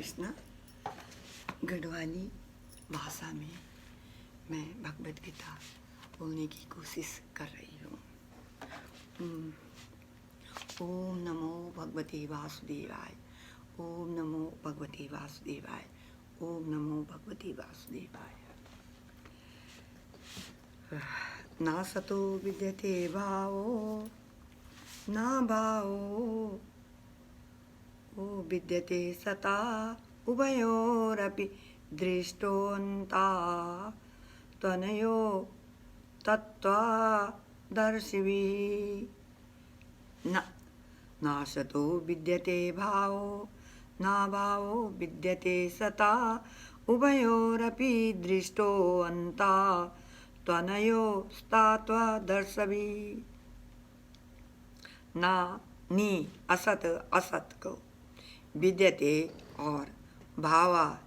कृष्णा। गढ़वाली भाषा में मैं भगवद गीता बोलने की कोशिश कर रही हूँ। ओम नमो भगवते वासुदेवाय। ओम नमो भगवते वासुदेवाय। ओम नमो भगवते वासुदेवाय। ना सतो विद्यते भावो ना भावो ओ विद्यते सता उभयोरपि दृष्टोऽन्ता त्वनयो तत्त्वदर्शिभिः नासतो विद्यते भावो न भावो विद्यते सता उभयोरपि दृष्टोऽन्ता त्वनयोस्तात्वदर्शिभिः। ना नी असत असत को विद्यते और भावा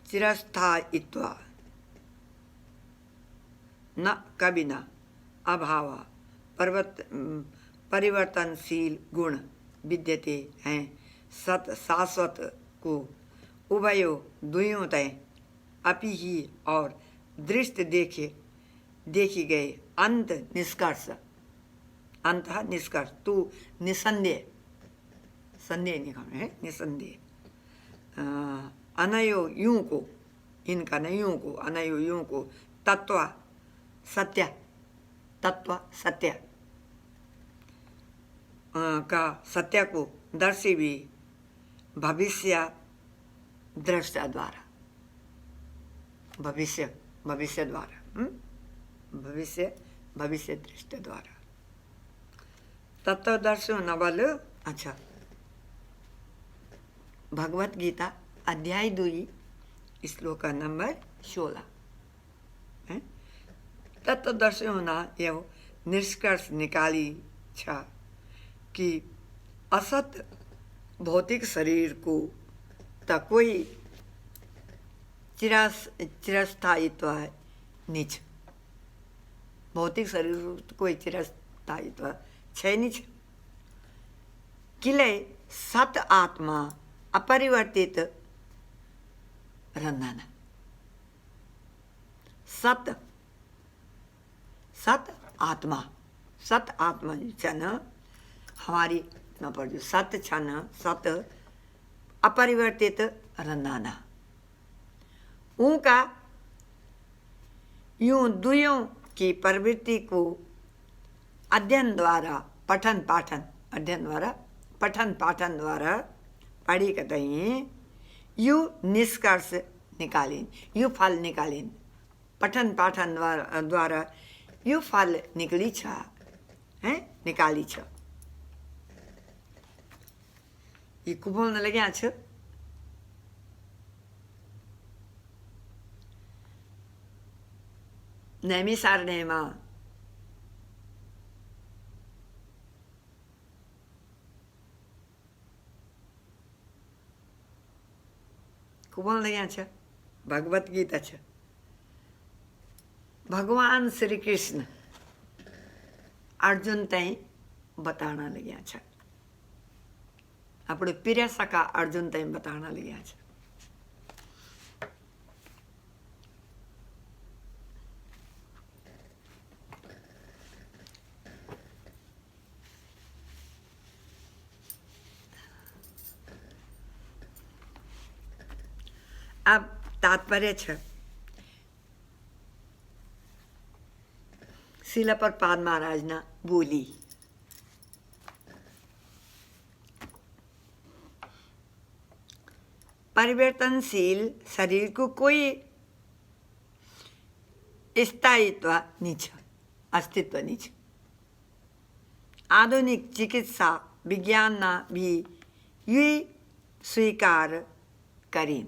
चिरस्थायित्वा न कभी न अभावा परिवर्तनशील गुण विद्यते हैं सत शाश्वत को उभयो दुयों तय अपि ही और दृष्ट देखी गए अंत निष्कर्ष अंत निष्कर्ष तू निसंदेह संदेह निकम है निसंदेह अनयो यूं को इनका नयों को अनयो यूं को तत्व सत्य का सत्य को दर्शी भी भविष्य दृष्टा द्वारा भविष्य द्वारा भविष्य दृष्टि द्वारा तत्वदर्शी नवल। अच्छा, भगवत गीता अध्याय 2 श्लोक नंबर 16। तत्वदर्शी होना यह निष्कर्ष निकाली छा कि असत भौतिक शरीर को तक कोई चिरस्थायित्व नीच भौतिक शरीर कोई चिरस्थायित्व छे नीच किले सत आत्मा अपरिवर्तित रहना। सत आत्मा छन हमारी न पर जो सत छन सत अपरिवर्तित रहना उनका यूं दुयों की प्रवृत्ति को अध्ययन द्वारा पठन पाठन द्वारा पढ़ी कतई यू निष्कर्ष निकालीन यू फल निकालीन पठन पाठन द्वारा यू फल निकली छा है निकाली छ। ये कुबोल न लगे छ नेमी सारणेमा कुबोल लगे छ भगवत गीता छ। भगवान श्री कृष्ण अर्जुन तई बताना लग्या छ अपने प्रिय सखा अर्जुन तई बताना लग्या छ। अब तात्पर्य छ श्रील प्रभुपाद महाराज ना बोली परिवर्तनशील शरीर को कोई स्थायित्व नहीं छ अस्तित्व नहीं छ। आधुनिक चिकित्सा विज्ञान ना भी ये स्वीकार करें।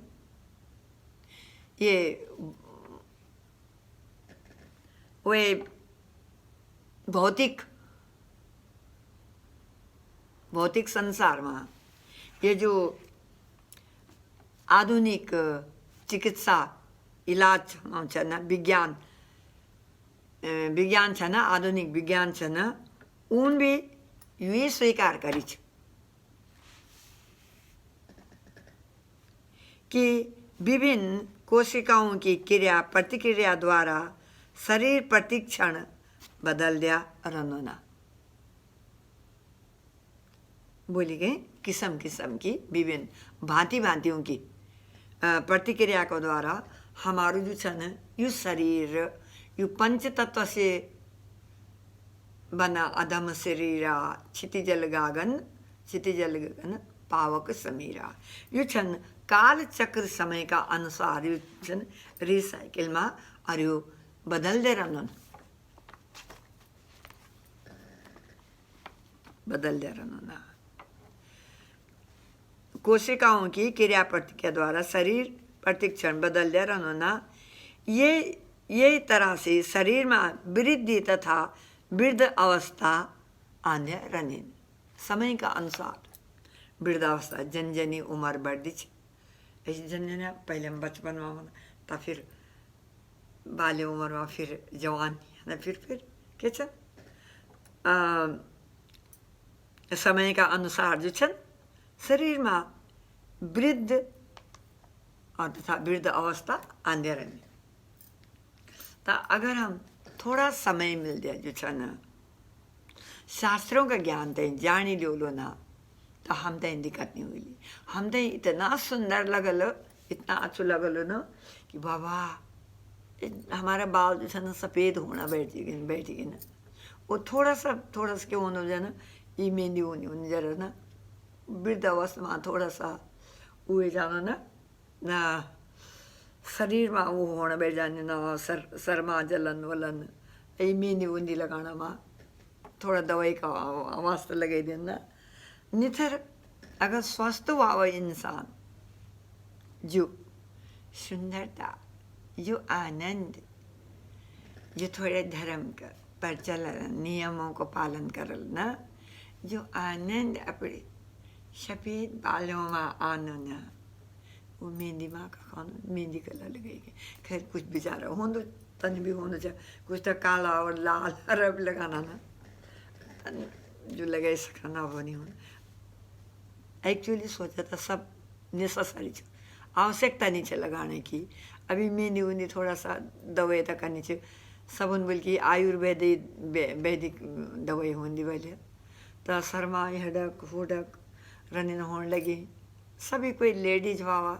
ये वे भौतिक संसार में ये जो आधुनिक चिकित्सा इलाज छ न विज्ञान छ न आधुनिक विज्ञान छ न उन भी ये स्वीकार करी छ। कि विभिन्न कोशिकाओं की क्रिया प्रतिक्रिया द्वारा शरीर प्रतिक्षण बदल दिया रनोना। बोली गई किस्म किस्म की विभिन्न भांति भांतियों की प्रतिक्रिया को द्वारा हमारो जो छ न यो शरीर यो पंच तत्व से बना अधम शरीरा क्षितिजल गगन पावक समीरा यो छन् काल चक्र समय का अनुसार यो छन् रिसाइकल में और यो बदलते रहन कोशिकाओं की क्रिया प्रतिक्रिया द्वारा शरीर प्रतिक्षण बदलते रहन। ये तरह से शरीर में वृद्धि तथा वृद्ध अवस्था आने रहने समय का अनुसार वृद्धावस्था जन उम्र बढ़ती है। ऐसे जन पहले हम बचपन में तो फिर बाल्य उम्र में फिर जवान फिर क्या समय का अनुसार जो छन शरीर में वृद्ध और तथा वृद्ध अवस्था आंदे रहने। तो अगर हम थोड़ा समय मिल जाए जो छ न शास्त्रों का ज्ञान तय जानी लो ना तो हम तय दिक्कत नहीं हुई। हम तय इतना सुंदर लगल इतना अच्छा लगल न कि बाबा हमारा बाल जो छ न सफ़ेद होना बैठ गए ना वो थोड़ा सा क्यों होना हो जाए ना ये मेहंदी होनी जरा ना वृद्ध अवस्था में थोड़ा सा हुए जाना ना शरीर में वो होना बैठ जाने ना सर में जलन वलन ये मेहंदी वूंदी लगाना में थोड़ा दवाई का वास्ता लगे देना निथर अगर स्वस्थ हुआ इंसान जो सुंदरता जो आनंद जो थोड़े धर्म का प्रचलन नियमों को पालन करल ना जो आनंद अपने सफ़ेद बालों में आना ना वो मेहंदी माँ का खाना मेहंदी कलर लगेगी। खैर कुछ बेचारा हो तो तन भी होना चाहिए कुछ तो काला और लाल रब लगाना ना जो लगे सकना वो नहीं होना। एक्चुअली सोचा था सब नेसेसरी आवश्यकता नहीं है लगाने की। अभी मेहंदी वूंदी थोड़ा सा दवाई तक करनी चाहिए सबन बोल की वैदिक दवाई होंगी पहले तो शर्मा हडक हुडक रनिंग होने लगी। सभी कोई लेडीज हुआ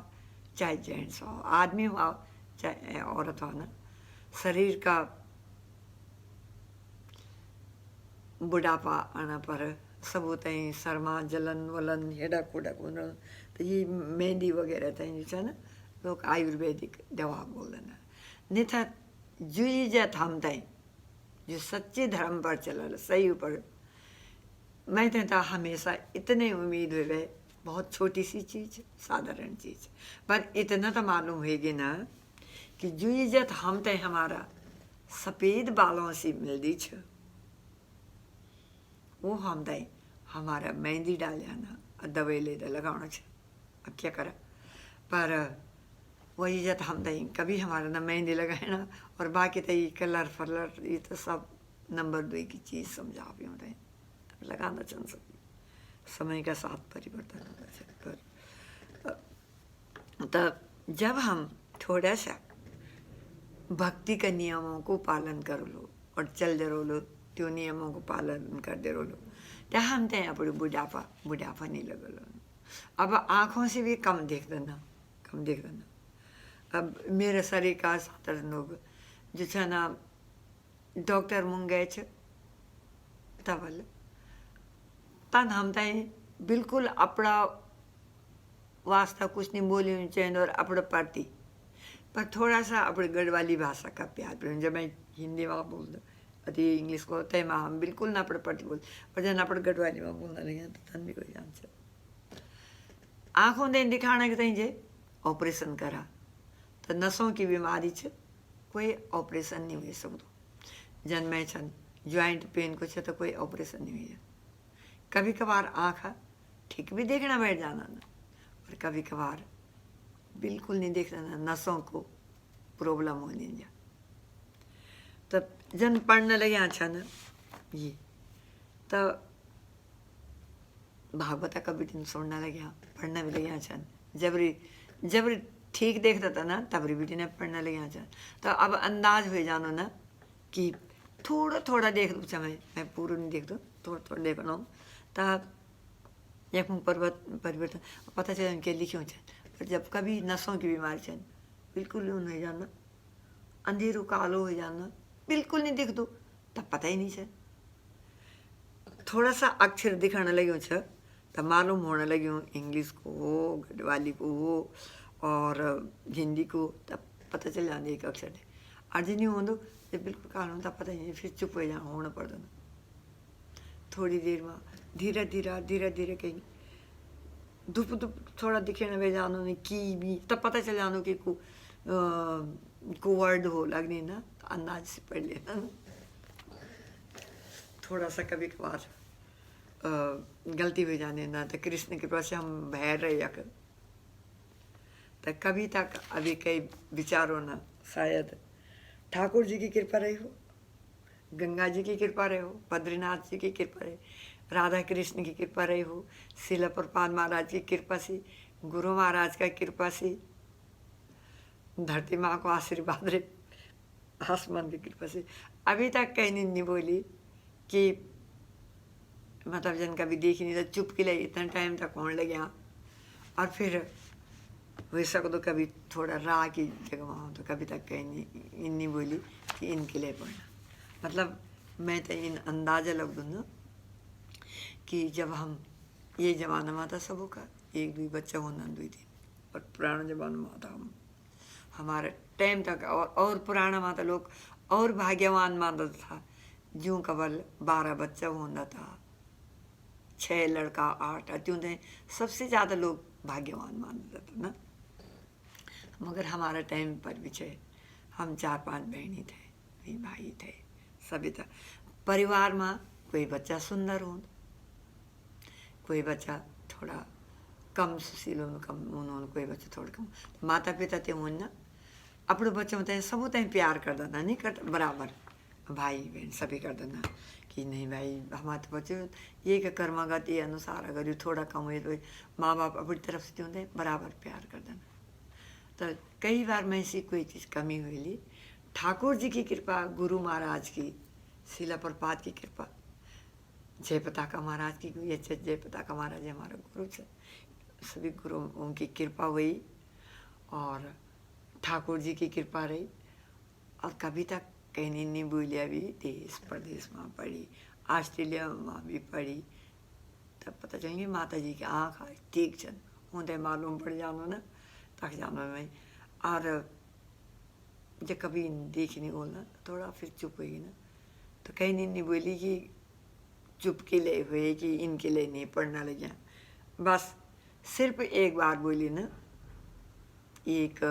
चाहे जेंट्स हो आदमी हुआ चाहे औरत हो ना शरीर का बुढ़ापा आना पर सब होते हैं शर्मा जलन वलन हेडक उडक होना तो ये मेहंदी वगैरह था जो ना लोग आयुर्वेदिक दवा बोल देना नहीं था जुई जत हम तय जो सच्चे धर्म पर चल सही ऊपर मैं तो हमेशा इतने उम्मीद हुए बहुत छोटी सी चीज़ साधारण चीज़ पर इतना तो मालूम होगी ना कि जो इज्जत हम तय हमारा सफ़ेद बालों से मिलती छ वो हम तय हमारा मेहंदी डाल जाना दवाई ले लगाना छ। अब क्या करा पर वही इज्जत हम तय कभी हमारा ना मेहंदी लगाए ना और बाकी तो ये कलर फलर ये तो सब नंबर 2 की चीज़ समझा भी होता है लगाना चल सकती समय का साथ परिवर्तन होता है। पर तब जब हम थोड़ा सा भक्ति के नियमों को पालन कर लो और चल दे रो त्यो नियमों को पालन कर दे रो तो हम तो अपने बुढ़ापा नहीं लगल। अब आँखों से भी कम देख देना अब मेरे शरीर का साधारण लोग जो छ ना डॉक्टर मुंग गए तबल तन हम तय बिल्कुल अपना वास्ता कुछ नहीं बोली चाहिए और अपने प्रति पर थोड़ा सा अपने गढ़वाली भाषा का प्यार जब मैं हिंदी में बोल दूँ अति इंग्लिश को तय में हम बिल्कुल ना अपने प्रति बोल पर जब अपने गढ़वाली में बोलना लगे तो तन भी कोई आंसर आँखों दे दिखाना के तय ऑपरेशन करा तो नसों की बीमारी छ कोई ऑपरेशन नहीं हुई सब जन्मे छन ज्वाइंट पेन को तो कोई ऑपरेशन नहीं हुई। कभी कभार आँख ठीक भी देखना बैठ जाना ना और कभी कभार बिल्कुल नहीं देखना ना नसों को प्रॉब्लम होने जा तब जन पढ़ने लगे अच्छा ना ये तो भागवत का भी दिन सुनने लगे पढ़ने भी लगे अच्छा जबरी जब ठीक देखता था ना तब बेटी ने पढ़ने लगे था। तो अब अंदाज हो जानो ना कि थोड़ा थोड़ा देख दो समय, मैं पूरा नहीं देख दो, थोड़ा थोड़ा देख रहा हूँ तब एक परिवर्तन पता चले उनके लिखे होते। पर जब कभी नसों की बीमारी चल बिल्कुल नहीं जाना, अंधेरों कालो हो जाना, बिल्कुल नहीं दिख दो तब पता ही नहीं चल। थोड़ा सा अक्षर दिखाने लगे छ तब मालूम होने लगी इंग्लिश को हो, गढ़वाली को हो और हिंदी को, तब पता चल जाने एक अक्षर है। अर्ज नहीं हो दो जब बिल्कुल कालो तब पता ही नहीं, फिर चुप हो जाना होना पड़ दो। थोड़ी देर में धीरे धीरे कहीं धूप थोड़ा दिखे न वे जानो ने की भी तब पता चल जानो कि को वर्ड हो लगनी ना, तो अंदाज से पढ़ लेना ना। थोड़ा सा कभी कभार गलती हो जाने ना, तो कृष्ण के पास हम बहर रहे या तो कभी तक अभी कई विचारों ना, शायद ठाकुर जी की कृपा रही हो, गंगा जी की कृपा रही हो, बद्रीनाथ जी की कृपा रही, राधा कृष्ण की कृपा रही हो, शिला प्रपाद महाराज की कृपा से, गुरु महाराज का कृपा से, धरती माँ को आशीर्वाद रहे, आसमान की कृपा से अभी तक कहीं नहीं बोली कि मतलब जन कभी देखी नहीं तो चुप के लिए इतना टाइम तक होने लगे। और फिर हो सकता कभी थोड़ा राह की जगह वहाँ तो कभी तक कहीं नहीं बोली कि इनके लिए पढ़ना। मतलब मैं तो इन अंदाज़ा लग दूँ ना कि जब हम ये जमाना में था सबों का एक दुई बच्चा होना दुई दिन, और पुराना जमाना में था हम हमारे टाइम तक और पुराना माता लोग और भाग्यवान मानता था जो कबल 12 बच्चा होता था, 6 लड़का 8 अत्यों थे, सबसे ज़्यादा लोग भाग्यवान मानता था ना। मगर हमारा टाइम पर भी छे हम 4-5 बहनी थे, भाई थे, सभी था परिवार में। कोई बच्चा सुंदर हो, कोई बच्चा थोड़ा कम सुशील हो, कम उन्होंने कोई बच्चा थोड़ा कम। माता पिता थे वो ना अपने बच्चों में सब तय प्यार कर देना, नहीं कर बराबर, भाई बहन सभी कर देना कि नहीं भाई हमारे तो बच्चे ये का कर्मगति अनुसार अगर थोड़ा कम हुए तो माँ बाप अपनी तरफ से होते बराबर प्यार कर देना। तो कई बार में ऐसी कोई चीज़ कमी हुई ली, ठाकुर जी की कृपा, गुरु महाराज की, शिला प्रपात की कृपा, जय पताका महाराज की, ये जय पताका महाराज हमारा गुरु थे, सभी गुरु उनकी कृपा हुई और ठाकुर जी की कृपा रही। और कभी तक कहीं नहीं बोलिया भी, देश प्रदेश में पढ़ी, ऑस्ट्रेलिया में भी पढ़ी, तब पता चलेंगे माता जी की आँख ठीक चन होते मालूम पड़ जानो ना तक जानो में। और जब कभी देख नहीं बोलना थोड़ा फिर चुप होगी ना, तो कहीं नहीं बोली कि चुप के लिए हुए कि इनके लिए नहीं पढ़ना लगे। बस सिर्फ एक बार बोली ना, एक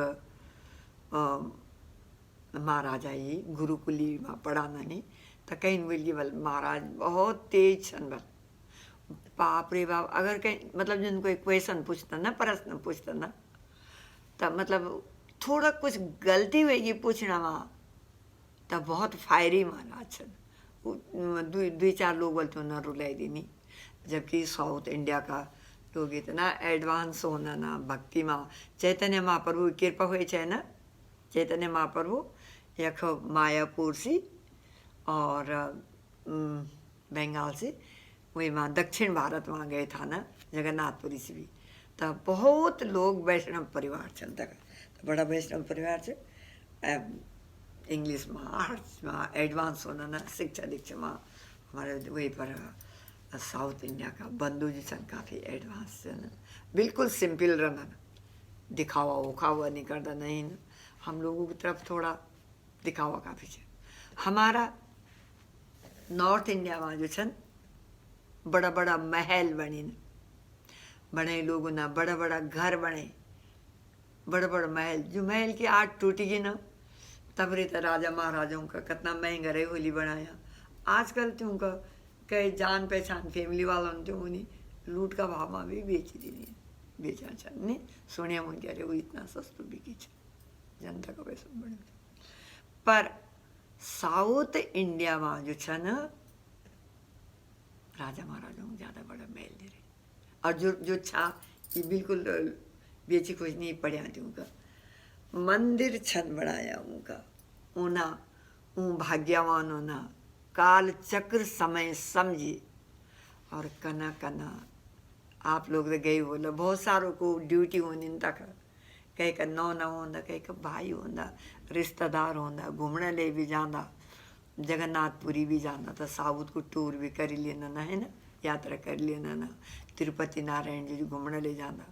महाराज आई गुरुकुली में पढ़ाना नहीं, तो कहीं बोली बल महाराज बहुत तेज छन बल, बाप रे बाप। अगर कहीं मतलब जिन कोई क्वेश्चन पूछता ना, प्रश्न पूछता ना, तब मतलब थोड़ा कुछ गलती होगी पूछना वहाँ, तब बहुत फायरी महाराज छन। दुई चार लोग बोलते ना रुलाई देनी, जबकि साउथ इंडिया का लोग इतना एडवांस होना ना भक्ति में। चैतन्य महाप्रभु कृपा हुए छे ना, चैतन्य महाप्रभु यख मायापुर से और बंगाल से वही वहाँ दक्षिण भारत वहाँ गए था ना, जगन्नाथपुरी से भी, तब बहुत लोग वैष्णव परिवार चलता है, तो बड़ा वैष्णव परिवार से इंग्लिश में आर्ट्स में एडवांस होना ना, शिक्षा दीक्षा में हमारे वहीं पर साउथ इंडिया का बंधु जी सन काफ़ी एडवांस है ना, बिल्कुल सिंपल रहना, दिखावा उखावा नहीं करता नहीं ना। हम लोगों की तरफ थोड़ा दिखावा काफ़ी है। हमारा नॉर्थ इंडिया में जो छन बड़ा बड़ा महल बनी न, बने लोगों ना बड़ा बड़ा घर बने, बड़ा बड़ा महल, जो महल की आठ टूटेगी ना तब रहता राजा महाराजाओं का कितना महंगा रहे होली बनाया। आजकल तो उनका कई जान पहचान फैमिली वालों ने तो उन्हें लूट का भाव में भी बेच दी नहीं, बेचा छन नहीं सुने मन कह रहे वो इतना सस्ता बिकी जनता का पैसा बड़े। पर साउथ इंडिया में जो छन राजा महाराजाओं को ज़्यादा बड़ा महल दे रहे, और जो छा ये बिल्कुल बेची कुछ नहीं पढ़िया त्यों का मंदिर छन बनाया उनका ऊना ऊ भाग्यवान होना काल चक्र समय समझी और कना कना आप लोग तो गए बोला बहुत सारों को ड्यूटी होनी तक कहीं का नौ न होंदा कहीं का भाई होंदा रिश्तेदार होंदा घूमने ले भी जाना जगन्नाथपुरी भी जाना था साउथ को टूर भी कर लेना ना है ना यात्रा कर लेना ना तिरुपति नारायण जी घूमने ले जाना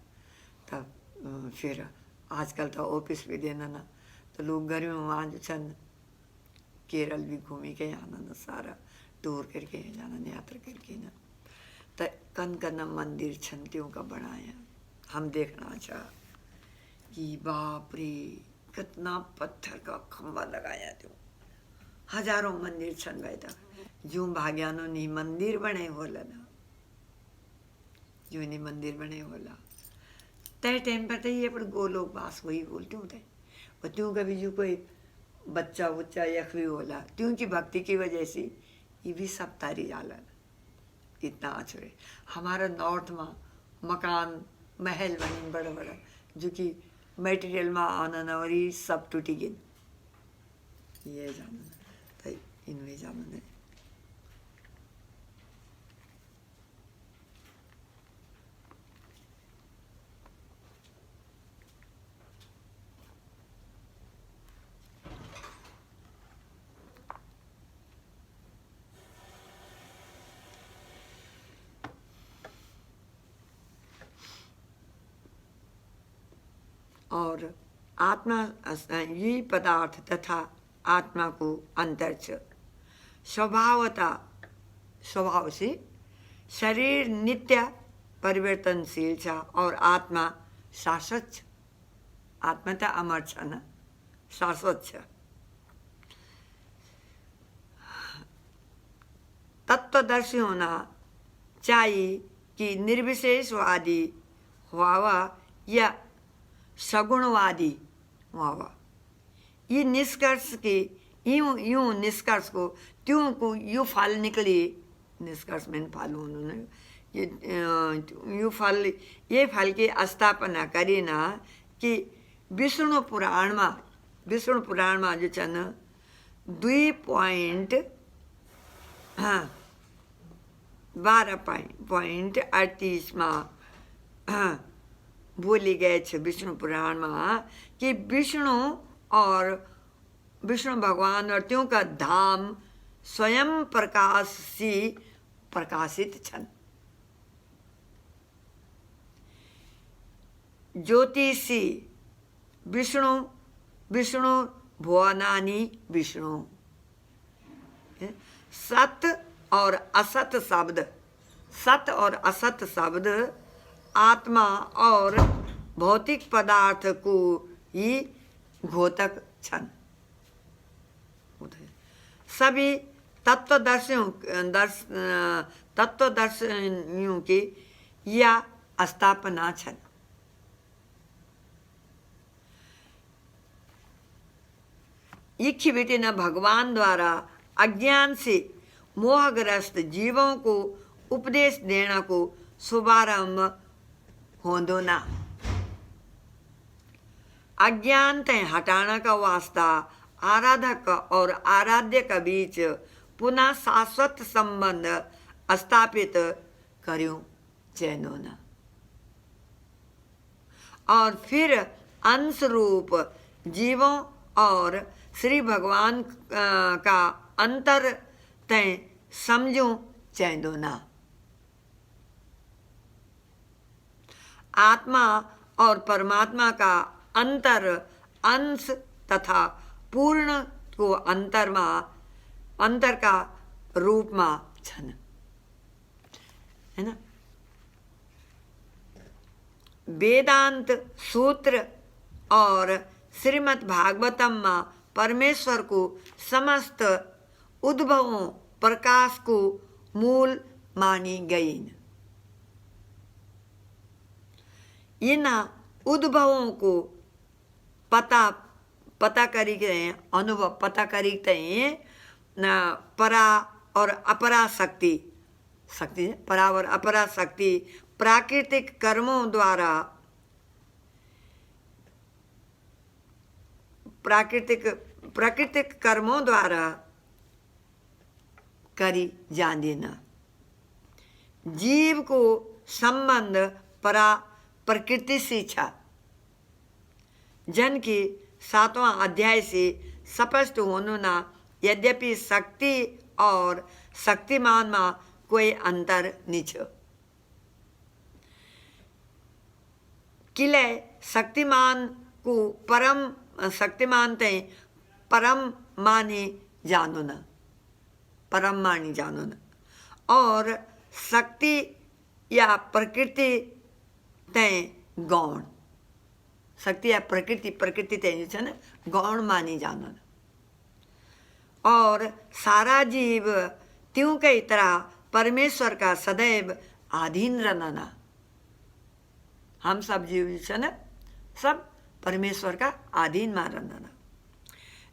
तब फिर आजकल तो ऑफिस भी देना ना तो लोग गर्मी में वहाँ जो छन केरल भी घूमी के आना ना सारा टूर करके जाना यात्रा करके ना तो कन कन मंदिर छंतियों का बनाया हम देखना चाह कि बाप रे कितना पत्थर का खंबा लगाया त्यों हजारों मंदिर छन बैठा जो भाग्यानो नहीं मंदिर बने होला ना जो नहीं मंदिर बने होला तय टाइम पर तो ये पर गोलोक वास वही बोलते होते और त्यों कभी जो कोई बच्चा बुच्चा यख भी होला त्यों की भक्ति की वजह से ये भी सब तारी जाला इतना आचुरे हमारा नॉर्थ में मकान महल बनी बड़ा बड़ा जो कि मटेरियल में आना और ये सब टूटी गिन ये जाना तो इनमें जाना और आत्मा ये पदार्थ तथा आत्मा को अंतर स्वभावता स्वभाव से शरीर नित्य परिवर्तनशील छ और आत्मा शाश्वत छ आत्मा तो अमर छ न शाश्वत छ तत्वदर्शी होना चाहिए कि निर्विशेषवादी हुआ या सगुणवादी हुआ ये निष्कर्ष के यूं यूं निष्कर्ष को त्यों को यू फल निकली निष्कर्ष में फल उन्होंने ये फल ये फल की स्थापना करी ना कि विष्णु पुराण में जो छन 2.12.38 में बोली गए थे विष्णु पुराण में कि विष्णु और विष्णु भगवान और त्यों का धाम स्वयं प्रकाश से प्रकाशित छन ज्योतिषी विष्णु विष्णु भुवनानि विष्णु सत और असत शब्द आत्मा और भौतिक पदार्थ को ही घोतक छन सभी तत्वदर्शियों की या स्थापना छन इच्छी बेटे न भगवान द्वारा अज्ञान से मोहग्रस्त जीवों को उपदेश देना को शुभारंभ होंदो ना अज्ञान तय हटाना का वास्ता आराधक और आराध्य के बीच पुनः शाश्वत संबंध स्थापित करूं चैनो ना और फिर अंश रूप जीवों और श्री भगवान का अंतर तय समझूं चैनो ना आत्मा और परमात्मा का अंतर अंश तथा पूर्ण को अंतर का रूप में छन है ना वेदांत सूत्र और श्रीमद् भागवतम में परमेश्वर को समस्त उद्भवों प्रकाश को मूल मानी गई इन उद्भवों को पता करी गए अनुभव पता करी परा और अपरा शक्ति परा और अपरा शक्ति प्राकृतिक कर्मों द्वारा प्राकृतिक कर्मों द्वारा करी जा देना। जीव को संबंध प्रकृति से था। जन की 7वां अध्याय से स्पष्ट होने ना, यद्यपि शक्ति और शक्तिमान में कोई अंतर नहीं छ। किले शक्तिमान को परम शक्तिमान ते परम मानी जानो ना, परम मानी जानो ना, और शक्ति या प्रकृति ते गौण, शक्ति या प्रकृति ते जो है ना गौण मानी जानो ना। और सारा जीव त्यों कई तरह परमेश्वर का सदैव अधीन रहना। हम सब जीव जो है ना सब परमेश्वर का अधीन मान रहना।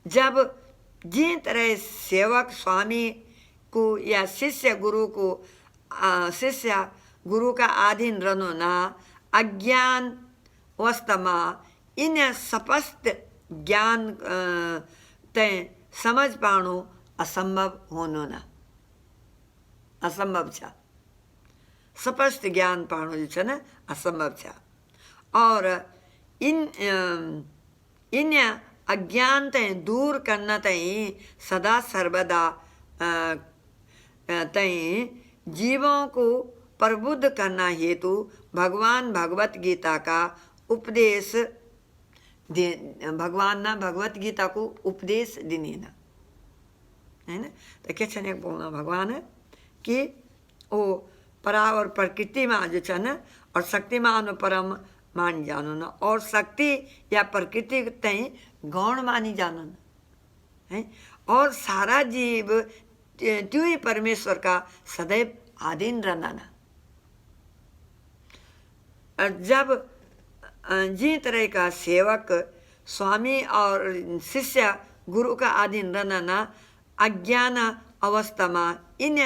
जब जिन तरह सेवक स्वामी को या शिष्य गुरु का अधीन रहना ना, अज्ञान अवस्था में इन स्पष्ट ज्ञान ते समझ पानो असंभव होनो ना, असंभव छा। स्पष्ट ज्ञान पानो जो छे ना असंभव छा। और इन अज्ञान ते दूर करना तई सदा सर्वदा तई जीवों को प्रबुद्ध करना हेतु भगवान भगवत गीता का उपदेश भगवान ना भगवत गीता को उपदेश देने ना, है ना। तो क्या छने बोलना भगवान है कि वो परा और प्रकृति में जो छे ना और शक्तिमान और परम मान जानो ना, और शक्ति या प्रकृति तई गौण मानी जानो ना, है। और सारा जीव त्यों ही परमेश्वर का सदैव अधीन रहना ना। जब जी तरह का सेवक स्वामी और शिष्य गुरु का अधीन रहना ना, अज्ञान अवस्था में इन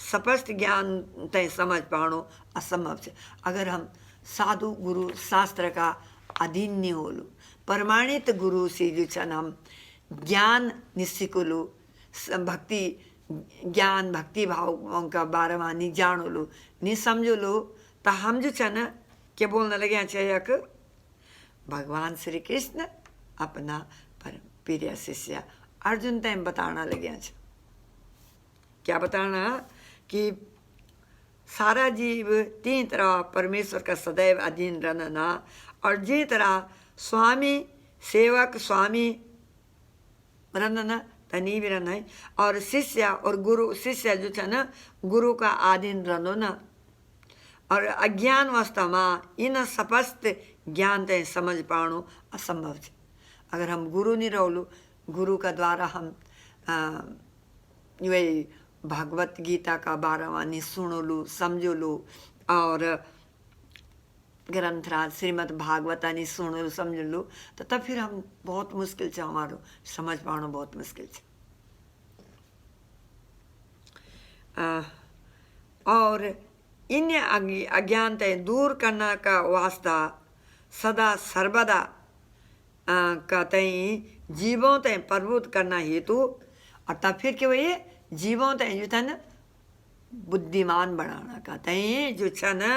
स्पष्ट ज्ञान तय समझ पानो असंभव है। अगर हम साधु गुरु शास्त्र का अधीन नहीं होलू, प्रमाणित गुरु से जो छन हम ज्ञान निश्चिकोलू, भक्ति ज्ञान भक्ति भाव का बारे में नहीं जानोलू नहीं समझोलू, तो हम जो छन क्या बोलने लगे चाहिए कि भगवान श्री कृष्ण अपना प्रिय शिष्य अर्जुन तय बताना लगे। क्या बताना कि सारा जीव तीन तरह परमेश्वर का सदैव अधीन रहना ना, और जी तरह स्वामी सेवक स्वामी रहना ना तनी भी रहना है, और शिष्य और गुरु शिष्य जो है ना गुरु का अधीन रहना ना। और अज्ञान अवस्था में इन स्पष्ट ज्ञान ते समझ पानो असंभव है। अगर हम गुरु नहीं रहोलू, गुरु का द्वारा हम वही भगवत गीता का बारे में नहीं सुनोलू समझोलू, और ग्रंथराज श्रीमद् भागवता नहीं सुनोलू समझोलू, तो तब फिर हम बहुत मुश्किल से हमारो समझ पानो बहुत मुश्किल है। और इन अज्ञानता दूर करने का वास्ता सदा सर्वदा का तय जीवों तय प्रबुद्ध करना हेतु, और तब फिर क्या ये जीवों तय जो था ना बुद्धिमान बनाना का तय जो था ना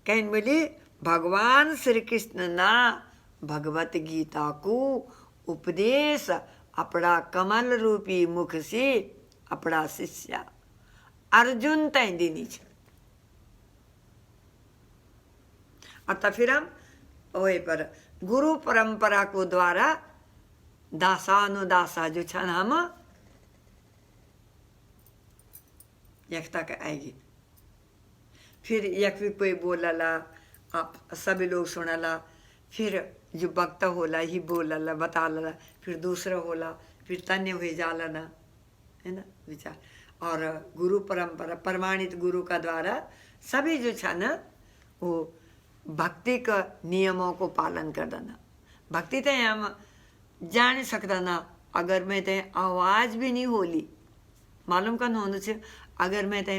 कहीं बोली भगवान श्री कृष्ण ना भगवत गीता को उपदेश अपना कमल रूपी मुख से अपना शिष्य अर्जुन तय देनी चाहिए। और तब फिर हम वही पर गुरु परंपरा को द्वारा दासानुदासा जो छन हम यख तक आएगी। फिर यख भी कोई बोलला आप सभी लोग सुनला, फिर जो वक्ता होला ही बोलला बताला, फिर दूसरा होला, फिर तन्य हुए जाला ना, है ना विचार। और गुरु परंपरा प्रमाणित गुरु का द्वारा सभी जो छन वो भक्ति का नियमों को पालन कर देना। भक्ति ते हम जान सकता ना, अगर मैं ते आवाज भी नहीं होली मालूम कन होना चाहिए, अगर मैं ते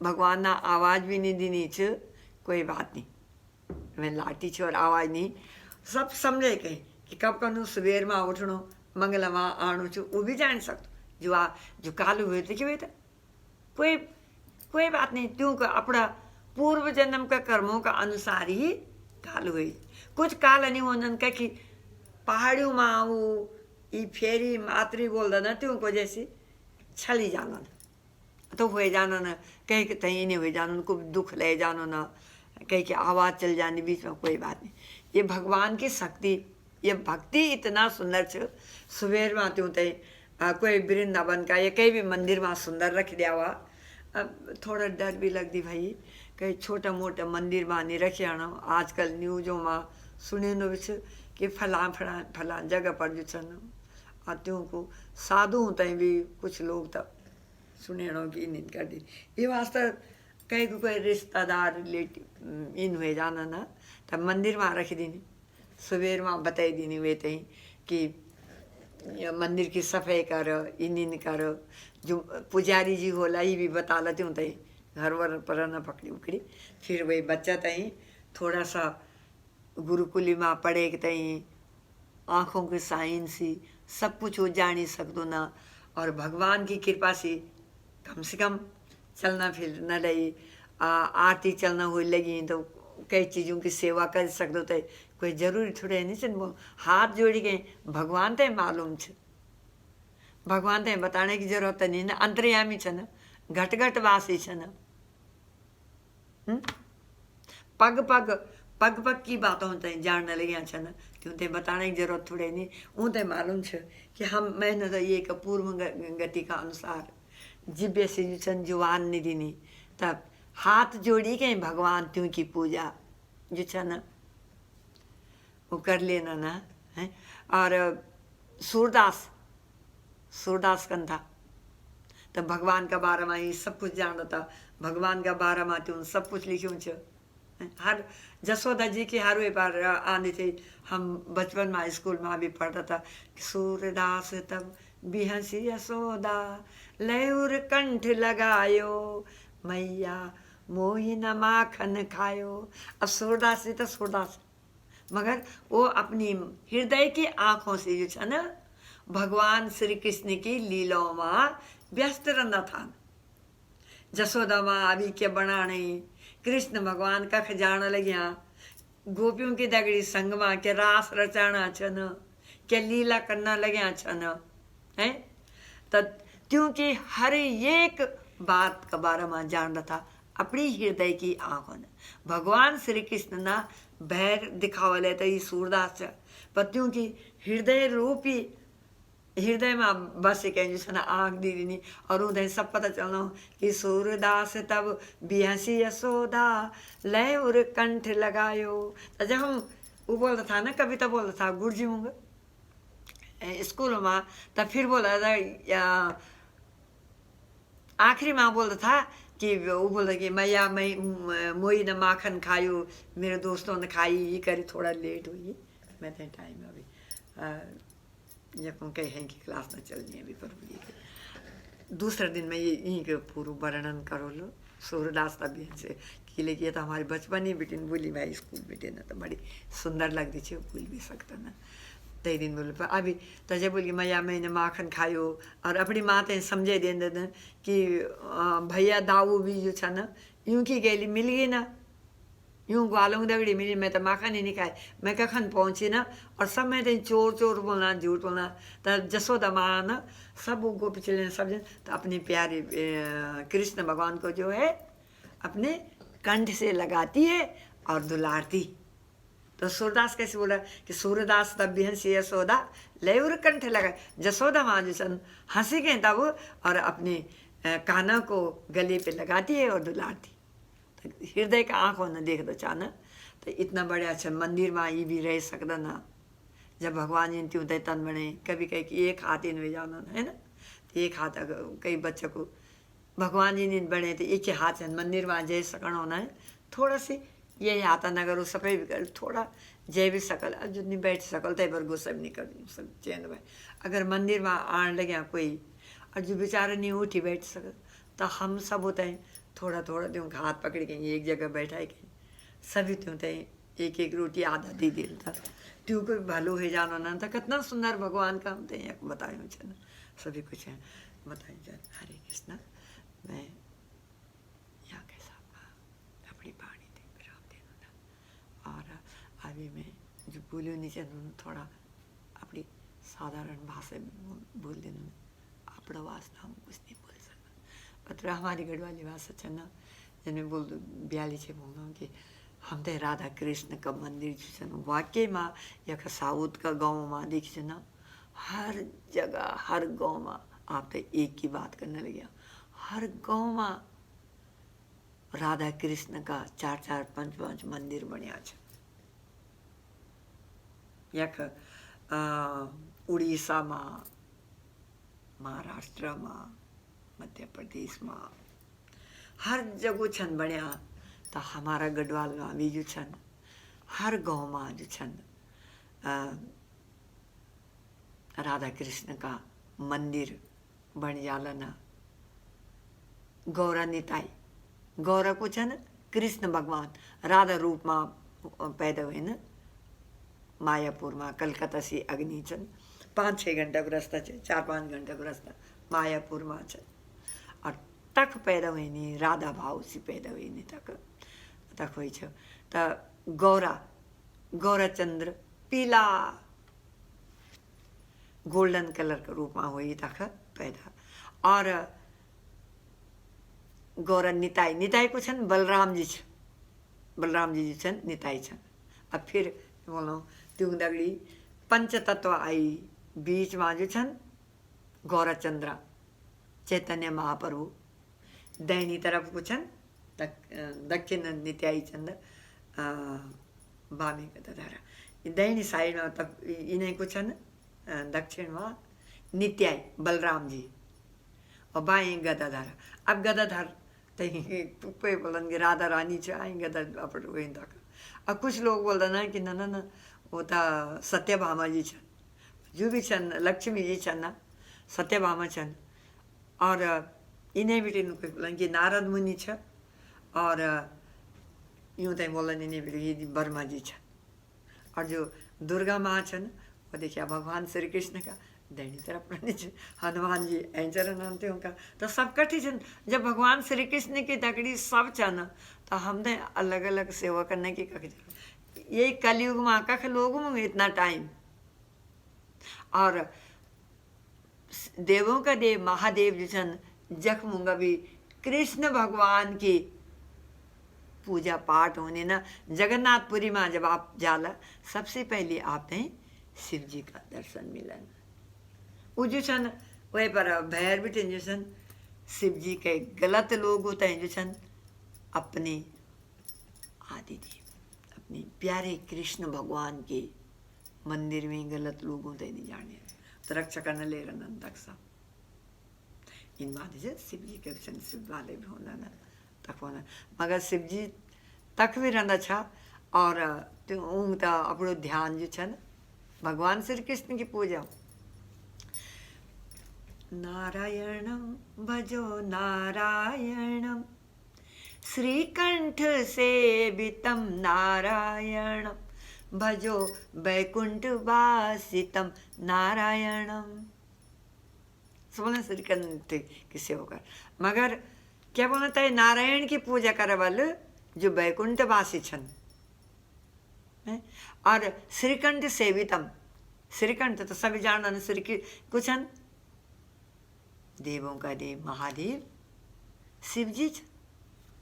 भगवान ना आवाज भी नहीं देनी चाहिए कोई बात नहीं, मैं लाठी छे और आवाज नहीं सब समझे कहीं कि कब कनु सवेर में उठणो मंगल में आणु छू वो भी जान सकते जो काल हुए थे कि था कोई बात नहीं, त्यों का अपना पूर्व जन्म का कर्मों का अनुसार ही काल हुई। कुछ काल नहीं होने का कि पहाड़ियों में आऊ ये फेरी मातरी बोल देना त्यों को जैसे छली जाना तो हुए जानो न, कहीं के तही नहीं हुए जानो, को दुख ले जानो न, कहीं की आवाज़ चल जानी बीच में, कोई बात नहीं। ये भगवान की शक्ति, ये भक्ति इतना सुंदर छ। सुबेर में त्यों तई कोई वृंदावन का या कहीं भी मंदिर में सुंदर रख दिया हुआ। अब थोड़ा डर भी लगती भाई, कहीं छोटा मोटा मंदिर में नहीं रखे आना। आजकल न्यूज़ों में सुने न कि फला जगह पर जो छन त्यों को साधु तई भी कुछ लोग तब सुने कि इन कर दी। ये वास्ते कहीं को कोई रिश्तेदार रिलेटिव इन हुए जाना ना तब मंदिर में रख दीनी, सवेर में बताई दीनी वे तई कि मंदिर की सफाई कर इन कर। जो पुजारी जी होला ये भी बता लेते हूँ तई घर वर पर न पकड़ी उकड़ी। फिर वही बच्चा तई थोड़ा सा गुरुकुली में पढ़े तई आँखों की साइंस ही सब कुछ वो जानी सकते ना। और भगवान की कृपा से कम चलना फिरना लगी, आरती चलना हुई लगी तो कई चीज़ों की सेवा कर सकते थे। कोई जरूरी थोड़े नहीं चल हाथ जोड़ी गए भगवान ते मालूम छ, भगवान ते बताने की जरूरत नहीं ना, अंतर्यामी छ न, घट घट वासी छ न। पग पग पग पग की बातों ते जानने लगे छ न, क्यों ते बताने की जरूरत थोड़े नहीं। ऊँ ते मालूम छ कि हम मैंने तो ये पूर्व गति का अनुसार जिब्बे से जो छन जुबान नहीं दीनी, तब हाथ जोड़ी के भगवान त्यों की पूजा जो छन वो कर लेना ना है। और सूरदास कंधा तो भगवान का बारे में ही सब कुछ जान था। भगवान का बारे में त्यों सब कुछ लिखूं छ। हर जसोदा जी की हर वे पर आने थे। हम बचपन में स्कूल में भी पढ़ता था सूरदास तब बिहसी यशोदा लयूर कंठ लगायो मैया मोही न माखन खायो। अब सूरदास जी तो सूरदास मगर वो अपनी हृदय की आंखों से जो है ना भगवान श्री कृष्ण की लीलाओं में व्यस्त रहना था। जसोदा माँ अभी के बनाने कृष्ण भगवान कख जान लग्या, गोपियों की दगड़ी संग माँ के रास रचाना छन, के लीला करना लग्या छन है। क्योंकि हर एक बात का बारे में जान था अपनी हृदय की आंखों ने। भगवान श्री कृष्ण ना बैर दिखावा लेता ही सूरदास पतियों की हृदय रूपी हृदय में बस कहीं जो आँख दी नहीं। और उन्हें सब पता चलना कि सूरदास तब बिहसी यशोदा लय और कंठ लगायो। तो जब हम वो बोलता था ना कविता बोलता था गुरुजी मुंग स्कूल में, तब फिर बोला था आखिरी में बोलता था कि वो बोलता कि मैया मैं मोई न माखन खायो, मेरे दोस्तों ने खाई, ये करी थोड़ा लेट हुई मैं थे टाइम अभी जब कहें कि क्लास में चलनी अभी पर दूसरे दिन में ये यहीं के पूर्व वर्णन करो लो सूरदास तभी से कि लेकिन तो हमारे बचपन ही बेटी बोली भाई स्कूल बेटे ना तो बड़ी सुंदर लगती थी, भूल भी सकता ना तई दिन बोले। पर अभी तजे बोली मैया मैंने माखन खायो और अपनी माँ ते समझे दे कि भैया दाऊ भी जो था ना यूं की गैली मिल गई ना, यूं ग्वालों दगड़ी मिली, मैं तो माखन ही नहीं खाए, मैं कखन पहुँची ना। और सब मैं तो चोर बोलना झूठ बोलना। तो जसोदा माँ ना सब गोपी चले सब जन तो अपने प्यारे कृष्ण भगवान को जो है अपने कंठ से लगाती है और दुलारती। तो सूरदास कैसे बोला कि सूरदास तब भी हंसी यशोदा लयूर कंठ लगा। जसोदा माँ जो सन हंसी गए तब और अपने काना को गले पे लगाती है और दुलारती। तो हृदय का आँखों न देख दो चाना तो इतना बड़े अच्छा मंदिर में ये भी रह सकता ना। जब भगवान जी त्यों तन बने कभी कहीं कि एक हाथ इन में जाना है ना, तो एक हाथ कई बच्चों को भगवान जी ने बने तो एक ही हाथ मंदिर में जय सकन होना है। थोड़ा सी यही आता न करो सफाई भी कर थोड़ा जय भी सकल जो नहीं बैठ सकल तय पर गुस्सा भी नहीं कर सब चैन में। अगर मंदिर में आने लगे कोई और जो बेचारा नहीं उठी बैठ सकल तो हम सब होते हैं थोड़ा थोड़ा त्यों हाथ पकड़ के एक जगह बैठा के सभी त्यों एक एक रोटी आधा दे देता त्यू को भलो है जानो ना तो कितना सुंदर भगवान का हम ते बताए छे ना सभी कुछ है बताए जाए। हरे कृष्ण। मैं यहाँ कैसा अपनी पानी दे विराम देना ना और अभी मैं जो बोलियो नीचे थोड़ा अपनी साधारण भाषा में बोल देना अपना वास्ता हम कुछ नहीं बोल सकते मतलब हमारी गढ़वाली भाषा है ना जिनमें बोल ब्याली से बोल रहा हूँ कि हम तो राधा कृष्ण का मंदिर जो है ना वाकई में यह साउथ का गाँव में देखिए ना हर जगह हर गाँव में आप तो एक ही बात करने लगे हर गाँव में राधा कृष्ण का 4-4 5-5 मंदिर बनया छे। यख उड़ीसा में महाराष्ट्र में मध्य प्रदेश में हर जगह छन बनया तो हमारा गढ़वाल में भी जो छन हर गाँव में जो छन राधा कृष्ण का मंदिर बन जाला ना। गौरा निताई गौरा को छन कृष्ण भगवान राधा रूप में पैदा हुए न मायापुर में कलकत्ता से अग्नि छन 5-6 घंटा को रास्ता है 4-5 घंटा को रास्ता मायापुर में छन और तक पैदा हुए नहीं राधा भाव से पैदा हुए नहीं तक हुई छ तो गौरा चंद्र पीला गोल्डन कलर के रूप में हुई तक पैदा और गौरा निताई को छन बलराम जी जी छन निताई छन। अब फिर बोलो त्यों दगड़ी पंचतत्व आई बीच में जो छन गौरा चंद्रा चैतन्य महाप्रभु दैनी तरफ को छन दक्षिण नित्याई चंद्र बामे गदाधारा दैनी साइड में तब इन्हें को छन दक्षिण में नित्याई बलराम जी और बाएं गदाधारा। अब गदाधार पे बोलेंगे राधा रानी चाहे गदा अपन वही तक। अब कुछ लोग बोल रहे ना कि ना वो था सत्यभामा जी छन जो भी छन लक्ष्मी जी छन ना सत्यभामा छन और इन्हें भी बोलेंगे नारद मुनि छ और यूँ तो बोलन इन्हें भी वर्मा जी छन और जो दुर्गा माँ छन वो देखिए भगवान श्री कृष्ण का दैनी तरफ हनुमान जी ऐचर नामते उनका तो सब कठी छन। जब भगवान श्री कृष्ण की तकड़ी सब छन तो हमने अलग अलग सेवा करने की कख यही कलयुग में कख लोगों में इतना टाइम और देवों का देव महादेव जो छन जखमुंगा भी कृष्ण भगवान की पूजा पाठ होने ना जगन्नाथपुरी में जब आप जाला सबसे पहले आपने शिव जी का दर्शन मिलन वो जो छन वही पर भैर भी जो छन शिव जी के गलत लोग होते हैं जो छन अपने आदिदेव अपने प्यारे कृष्ण भगवान के मंदिर में गलत लोग होते नहीं जाने तो रक्षा करने ले रहा तक सब इन बात शिव जी के छन शिव वाले भी होना ना तक होना मगर शिव जी तक भी रहना छा और तो अपनो ध्यान जो छन भगवान श्री कृष्ण की पूजा नारायणं भजो नारायणं श्रीकंठ सेवितं नारायणं भजो वैकुंठवासितं नारायणं। बोले श्रीकंठ की सेवा कर मगर क्या बोलता है नारायण की पूजा करे वाले जो वैकुंठवासी छन और श्रीकंठ सेवितम श्रीकंठ तो सभी जानना श्री कुछ देवों का देव महादेव शिव जी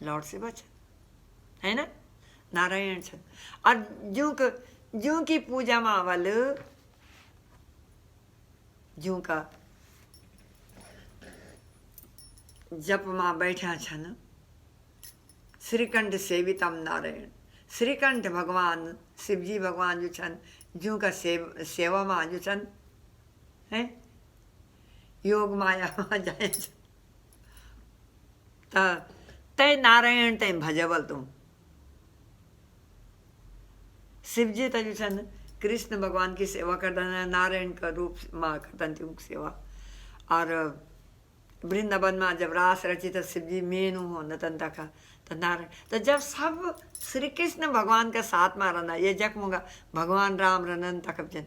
लॉर्ड शिव है ना नारायण छन और जो की पूजा में वाल जो का जप में बैठा छन श्रीकंठ सेवितम नारायण श्रीकंठ भगवान शिवजी भगवान जो छन जो का सेवा में जो छन है योग माया में जाए तय नारायण तय भजवल तुम शिवजी तो जो छन कृष्ण भगवान की सेवा करता नारायण का रूप में करता सेवा और वृंदावन में जब रास रची तो शिवजी मेनू हो नतन तक तो नारायण तो जब सब श्री कृष्ण भगवान का साथ में रहना ये जखमूंगा भगवान राम रनन तक जन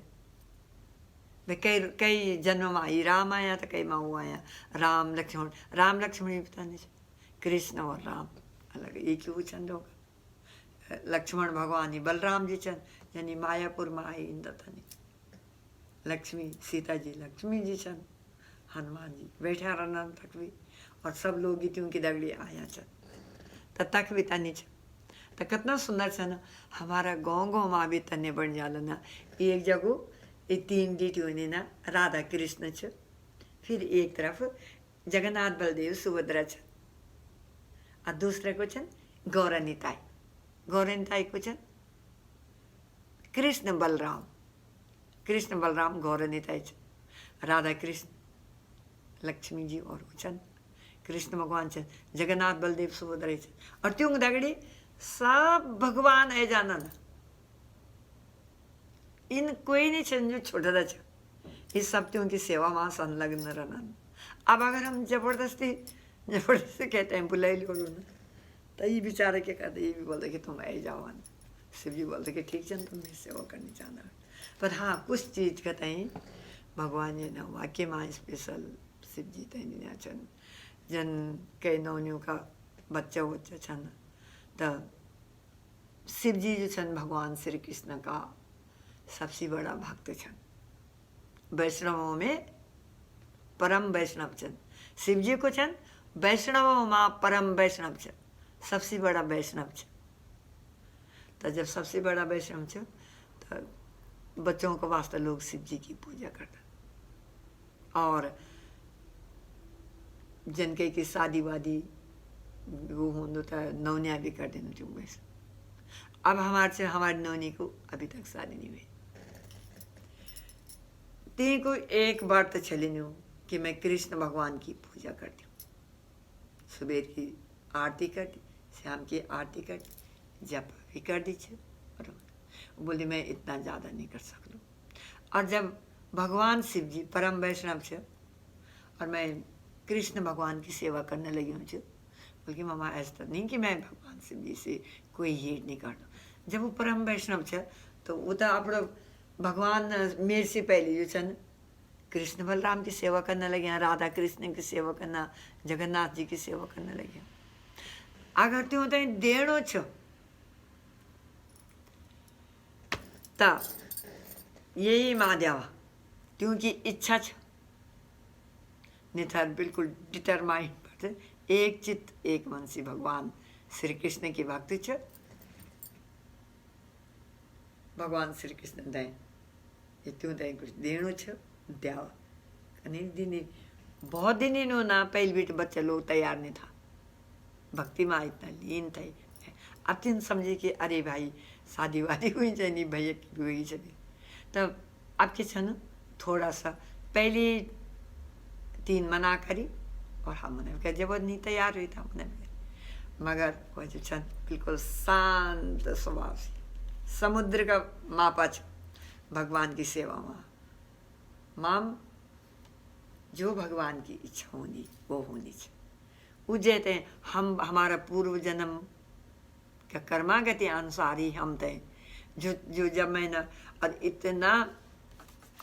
वे कई कई जन्म में आई राम आया तो कई माँ आया राम लक्ष्मण ही पता नहीं कृष्ण और राम अलग एक ही चंद होगा लक्ष्मण भगवान ही बलराम जी चंद यानी मायापुर में आई इन नहीं लक्ष्मी सीता जी लक्ष्मी जी चंद हनुमान जी बैठा रनन तक भी और सब लोग गीतियों की दगड़ी आया चंद तक भी तनी छ तो कितना सुंदर छ ना हमारा गाँव गाँव में भी तने बन जाला ना एक जगह ये 3 डीटी होने ना राधा कृष्ण छ फिर एक तरफ जगन्नाथ बलदेव सुभद्रा छ और दूसरे को छन गौरनिताई को छन कृष्ण बलराम गौरनिताई छ राधा कृष्ण लक्ष्मी जी और छन कृष्ण भगवान छन जगन्नाथ बलदेव सुभद्रा छन और त्यों दगड़ी सब भगवान है जाना इन कोई नहीं छन जो छोटा छ इस सब त्यों की सेवा में संलग्न रहना अब अगर हम जबरदस्ती कहते हैं बुलाई लो ना तो ये बेचारे क्या कहते ये भी बोलते कि तुम आई जाओ शिव जी बोलते कि ठीक है तुम सेवा करनी चाहना पर हाँ कुछ चीज़ कहते हैं भगवान जी ने वाक्य में स्पेशल शिव जी तैन छन जन कई नौनियों का बच्चा छन तो शिव जी जो छन भगवान श्री कृष्ण का सबसे बड़ा भक्त छन वैष्णवों में परम वैष्णव छन शिव जी को छन वैष्णवों में परम वैष्णव छन सबसे बड़ा वैष्णव छन तो जब सबसे बड़ा वैष्णव छन तो बच्चों को वास्ते लोग शिव जी की पूजा करते और जिनके की शादी वादी वो हो तो नौनिया भी कर देना क्यों वैसे अब हमारी नौनी को अभी तक शादी नहीं हुई ती को एक बार तो चली नहीं कि मैं कृष्ण भगवान की पूजा करती हूँ सुबह की आरती करती शाम की आरती करती जप भी कर दीजिए और बोली मैं इतना ज़्यादा नहीं कर सकूँ और जब भगवान शिव जी परम वैष्णव छे और मैं कृष्ण भगवान की सेवा करने लगी हूँ छे बल्कि मामा ऐसा नहीं कि मैं भगवान शिव जी से कोई हेट नहीं करता जब वो परम वैष्णव छे तो वो तो आप भगवान मेरे से पहले जो छन कृष्ण बलराम की सेवा करने लगे राधा कृष्ण की सेवा करना जगन्नाथ जी की सेवा करने लगे अगर त्यों तो देणो छो ता यही मां देवा क्योंकि इच्छा छ निथर बिल्कुल डिटरमाइंड पर एक चित्त एक मन से भगवान श्री कृष्ण की भक्ति छ भगवान श्री कृष्ण दे ये त्यों दे कुछ देणो छ देवा कहीं दिन बहुत दिन इन्हों ना पहले भी बच्चे लोग तैयार नहीं था भक्ति में इतना लीन थे अब तीन समझे कि अरे भाई शादी वादी हुई चाहिए नहीं भैया की भी हुई चाहिए तब आपके छन थोड़ा सा पहले 3 मना करी और हम मना कर जब नहीं तैयार हुई था मना मगर कोई जो छन बिल्कुल शांत स्वभाव से समुद्र का मापा छ भगवान की सेवा में माम जो भगवान की इच्छा होनी वो होनी चाहिए वो कहते हैं हम हमारा पूर्व जन्म का कर्मागति अनुसार ही हम तय जो जब मैं ना और इतना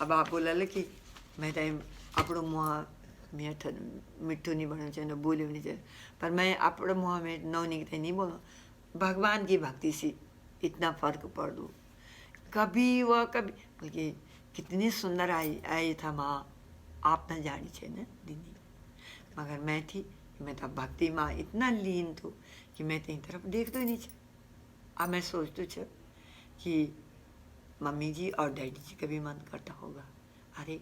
अब आप बोल कि मैं तय अपनो मुँह मिठू नहीं बनना चाहिए बोल्यो नहीं चाहिए पर मैं अपने मुँह में नौनी के नहीं बोलूँ भगवान की भक्ति से इतना फर्क पड़ दो कभी वह कभी बल्कि कितनी सुंदर आई था माँ आप न जानी चाहिए ना दीदी मगर मैं थी मैं तो भक्ति माँ इतना लीन थू कि मैं तेरी तरफ देखते ही नहीं छे अब मैं सोचती छे कि मम्मी जी और डैडी जी का भी मन करता होगा अरे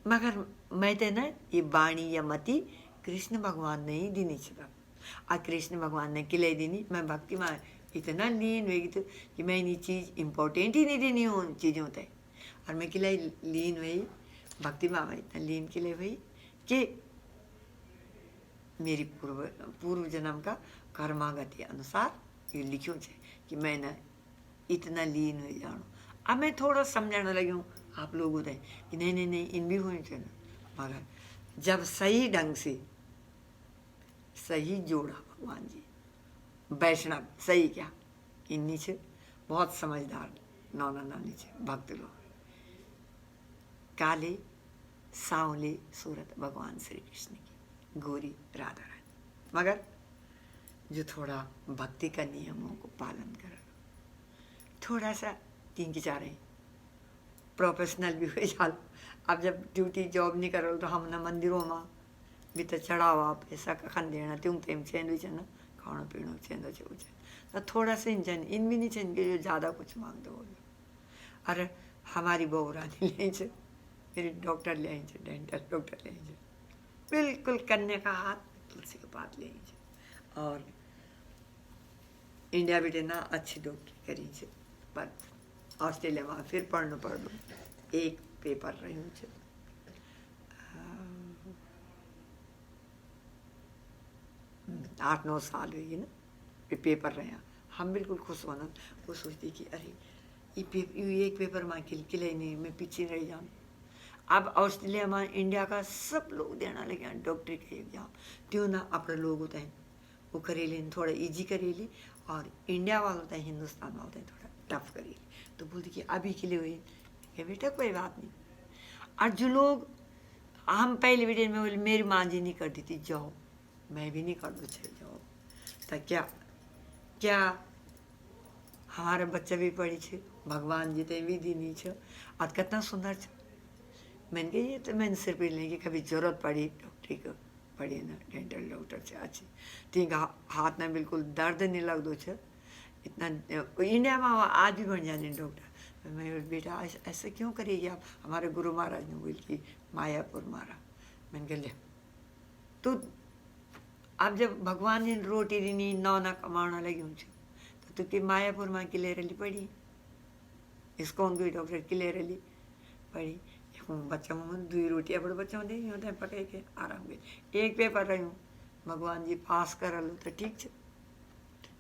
मगर मैं तो ना ये वाणी या मति कृष्ण भगवान ने ही दीनी छे और कृष्ण भगवान ने किले दीनी मैं भक्ति माँ इतना लीन हुई थी कि मैं ये चीज़ इम्पोर्टेंट ही नहीं देनी हूँ चीज़ों तय और मैं किले लीन हुई भक्ति माँ में इतना लीन किले हुई कि मेरी पूर्व जन्म का कर्मागति अनुसार ये लिखो है कि मैं न इतना लीन हो जाऊँ अब मैं थोड़ा समझाने लगी हूँ आप लोगों ने कि नहीं इन भी हुई चाहिए मगर जब सही ढंग से सही जोड़ा भगवान जी वैष्णव सही क्या इन्हीं छे बहुत समझदार नौना नानी छे भक्त लोग काले सांवले सूरत भगवान श्री कृष्ण की गोरी राधा रानी मगर जो थोड़ा भक्ति का नियमों को पालन कर थोड़ा सा तीन की चार प्रोफेशनल भी हो जाल अब जब ड्यूटी जॉब नहीं करो तो हम ना मंदिरों में भी तो चढ़ावा पैसा कखन देना त्यों तेम चेन भी ना खाणो पीणो चेंदो छे तो थोड़ा सा इन भी नहीं चेन के जो ज़्यादा कुछ मांग दो अरे हमारी बहू रानी ले मेरी डॉक्टर ले डेंटल डॉक्टर ले बिल्कुल कन्या का हाथ तुलसी के पात ले और इंडिया बेटे ना अच्छी डॉक्टरी करी छे पर ऑस्ट्रेलिया में फिर पढ़ना पड़ दो एक पेपर रही हूँ 8-9 साल हुई ना पेपर रहे हम बिल्कुल खुश होना वो सोचती कि अरे ये एक पेपर में किले नहीं मैं पीछे रह जाऊँ अब ऑस्ट्रेलिया में इंडिया का सब लोग देना लगे डॉक्टरी के एग्जाम त्यों ना अपने लोग होते हैं वो करेली थोड़ा इजी करेली और इंडिया वाला होता है हिंदुस्तान में होता है थोड़ा टफ करेली तो बोलती कि अभी के लिए हुई कि बेटा कोई बात नहीं और जो लोग हम पहले वीडियो में बोले मेरी माँ जी नहीं करती थी जॉब मैं भी नहीं कर दो जॉब तो क्या हमारे बच्चे भी पढ़ी छे भगवान जी ते भी दीनी छे और कितना सुंदर छे मैंने कही ये तो मैंने सिर्फ लेंगे कभी जरूरत पड़ी डॉक्टरी को पड़ी ना डेंटल डॉक्टर से अच्छी तीन हाथ में बिल्कुल दर्द नहीं लग दो छे इतना इंडिया में आज भी बन जाने डॉक्टर मैं बेटा ऐसे क्यों करेगी आप हमारे गुरु महाराज ने बोल की मायापुर मारा मैंने कह लिया तो अब जब भगवान ने रोटी दी नौना कमाना लगी मुझे तो कि मायापुर में किले रली पड़ी इसको उनको डॉक्टर किले रली पड़ी बच्चा में 2 रोटियाँ बड़े बच्चों दे होते हैं पके के आराम के एक पेपर रही हूँ भगवान जी पास कर लो तो ठीक है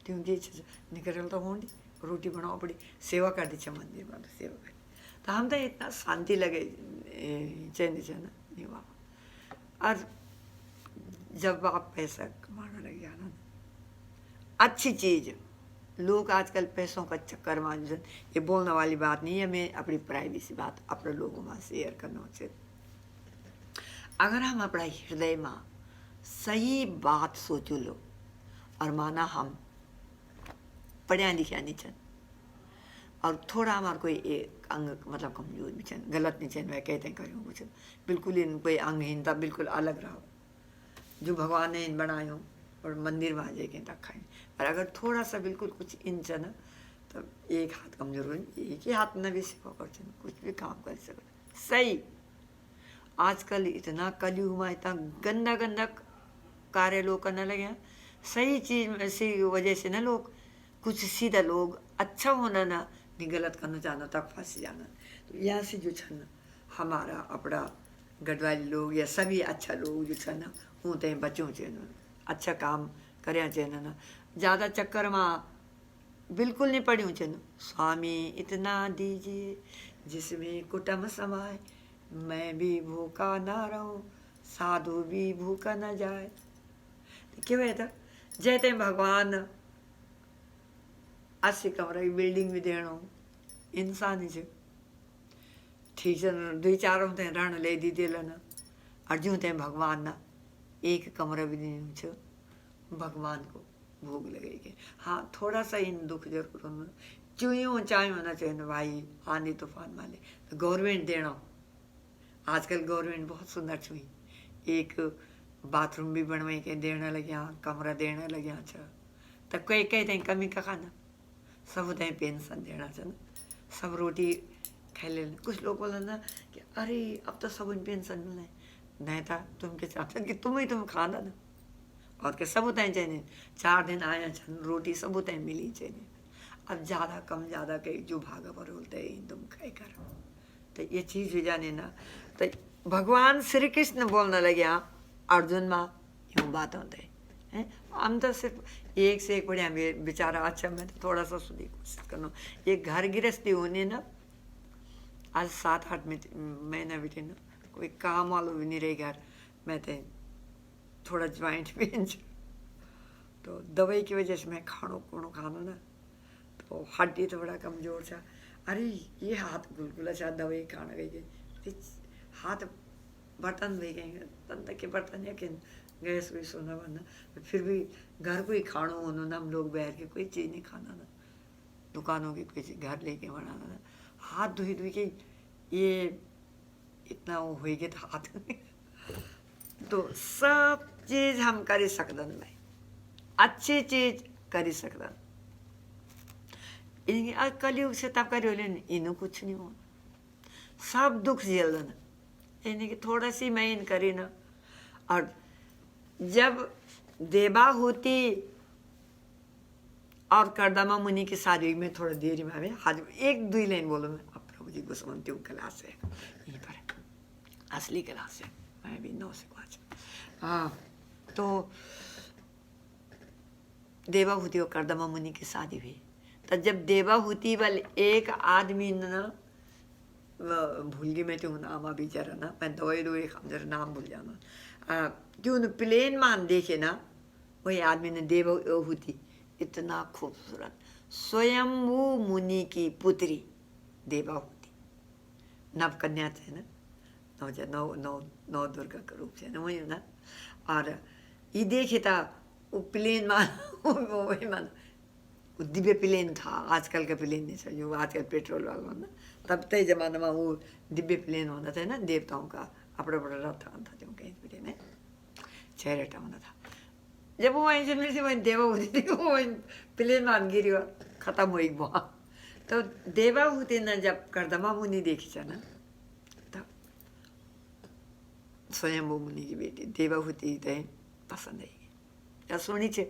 त्यों जी निकल तो होंगी रोटी बनाओ पड़ी सेवा कर दी मंदिर में सेवा कर तो हम तो इतना शांति लगे चैन ना नहीं बाबा और जब आप पैसा कमाना लग जाना अच्छी चीज़ लोग आजकल पैसों का चक्कर में ये बोलने वाली बात नहीं है मैं अपनी प्राइवेसी बात अपने लोगों में शेयर करना चाहिए अगर हम अपना हृदय में सही बात सोचो लो और माना हम पढ़िया लिखा नहीं चन और थोड़ा हमारे कोई एक अंग मतलब कमजोर भी चन गलत नहीं चन वह कहते हैं करूँ कुछ बिल्कुल इन कोई अंगहीनता बिल्कुल अलग रहो जो भगवान ने इन बनाए और मंदिर में आ जाए तक खाए और अगर थोड़ा सा बिल्कुल कुछ इन ना तो एक हाथ कमजोर हो एक ही हाथ में भी सेवा कर कुछ भी काम कर सकते सही आजकल इतना कलयुग में इतना गंदा गंदा कार्य लोग करने लगे हैं सही चीज ऐसी वजह से ना लोग कुछ सीधा लोग अच्छा होना ना नहीं गलत करना चाहना तक फंस जाना तो यहाँ से जो ना हमारा अपना गढ़वाली लोग या सभी अच्छा लोग जो ना होते हैं बच्चों से अच्छा काम करें चाहिए ना ज़्यादा चक्कर में बिल्कुल नहीं पड़ी हूँ स्वामी इतना दीजिए जिसमें कुटुंब समाए मैं भी भूखा ना रहूं साधु भी भूखा ना जाए तो क्यों है था जैते भगवान 80 कमरे की बिल्डिंग भी देना इंसान ही छे ठीक है 2-4 होते रण ले दी दे लेना अर्जुन ते भगवान ना एक कमरा भी नहीं छे भगवान को भोग लगेगी हाँ थोड़ा सा इन दुख जरूर होना चुईयों चाय होना चाहिए भाई आंधी तूफान वाले तो गवर्नमेंट देना आजकल गवर्नमेंट बहुत सुंदर छुई एक बाथरूम भी बनवाई के देने लगे कमरा देने लगे अच्छा तो कई कई कमी का खाना सब होते पेंशन देना चाहिए सब रोटी खाई ले कुछ लोग बोला ना कि अरे अब तो सब पेंशन मिले नहीं था तुम के चाहते कि तुम खाना ना और के सब होता चाहिए 4 दिन आया रोटी सब होता मिली चाहिए अब ज़्यादा कम ज़्यादा कहीं जो भागा पर बोलते हैं तुम खाए कर तो ये चीज़ हो जाने ना तो भगवान श्री कृष्ण बोलने लगे अर्जुन माँ यूँ बात होते हैं हम तो सिर्फ एक से एक बढ़िया बेचारा अच्छा मैं तो थोड़ा सा सुधी कोशिश करना ये घर गृहस्थी होने ना आज 7-8 महीना बेटे ना कोई काम वालों भी नहीं रहे घर मैं तो थोड़ा ज्वाइंट पेन तो दवाई की वजह से मैं खाणो कूणो खानो ना तो हड्डी तो बड़ा कमजोर था। अरे ये हाथ गुलगुला छा दवाई खाना गई थी हाथ बर्तन भी गए तन तक के बर्तन या कि गैस भी सोना बनना फिर भी घर को ही खाणो होनो ना हम लोग बैठ के कोई चीज़ नहीं खाना ना दुकानों की कोई चीज़ घर लेके बनाना ना हाथ धोई धोई के ये इतना वो हो गया था हाथ में तो सब चीज़ हम कर सकदन में अच्छी चीज़ कर सकदन कलयुग से तब करियो इन्हों कुछ नहीं होना सब दुख झेल देना यानी कि थोड़ा सी मैं इन करी ना और जब देवा होती और करदमा मुनि की शादी में थोड़ा देरी में हमें आज एक दो लाइन बोलो मैं अब प्रभु जी गोस्वामी क्लास है यहीं पर असली क्लास है मैं भी 9 से 5 हाँ तो देवाहूति और करदमा मुनि की शादी हुई तो जब देवाहूति वाले एक आदमी ना भूल गई मैं क्यों नाम अभी जरा ना मैं दवाई जरा नाम भूल जाना क्यों प्लेन मान देखे ना वही आदमी ने देवाहूति इतना खूबसूरत स्वयंभू मुनि की पुत्री देवाहूति नवकन्या थे ना नौ दुर्गा का रूप से ना वही ना और ये देखे था वो प्लेन मान वही मान दिव्य प्लेन था आजकल का प्लेन नहीं था जो आजकल पेट्रोल वाला ना तब तय जमाने में वो दिव्य प्लेन होना था ना देवताओं का अपना बड़ा रथ था जो कहीं पे में चैरेटा होना था जब वो वहीं से मेरे से वहीं देवाहूति थी वो वहीं प्लेन मान गिरी और खत्म हुई वहाँ तो देवाहूति ने जब करदमा मुनि देखी था ना तब स्वयंभू मुनि की बेटी देवाहूति पसंद आई या सुनी छे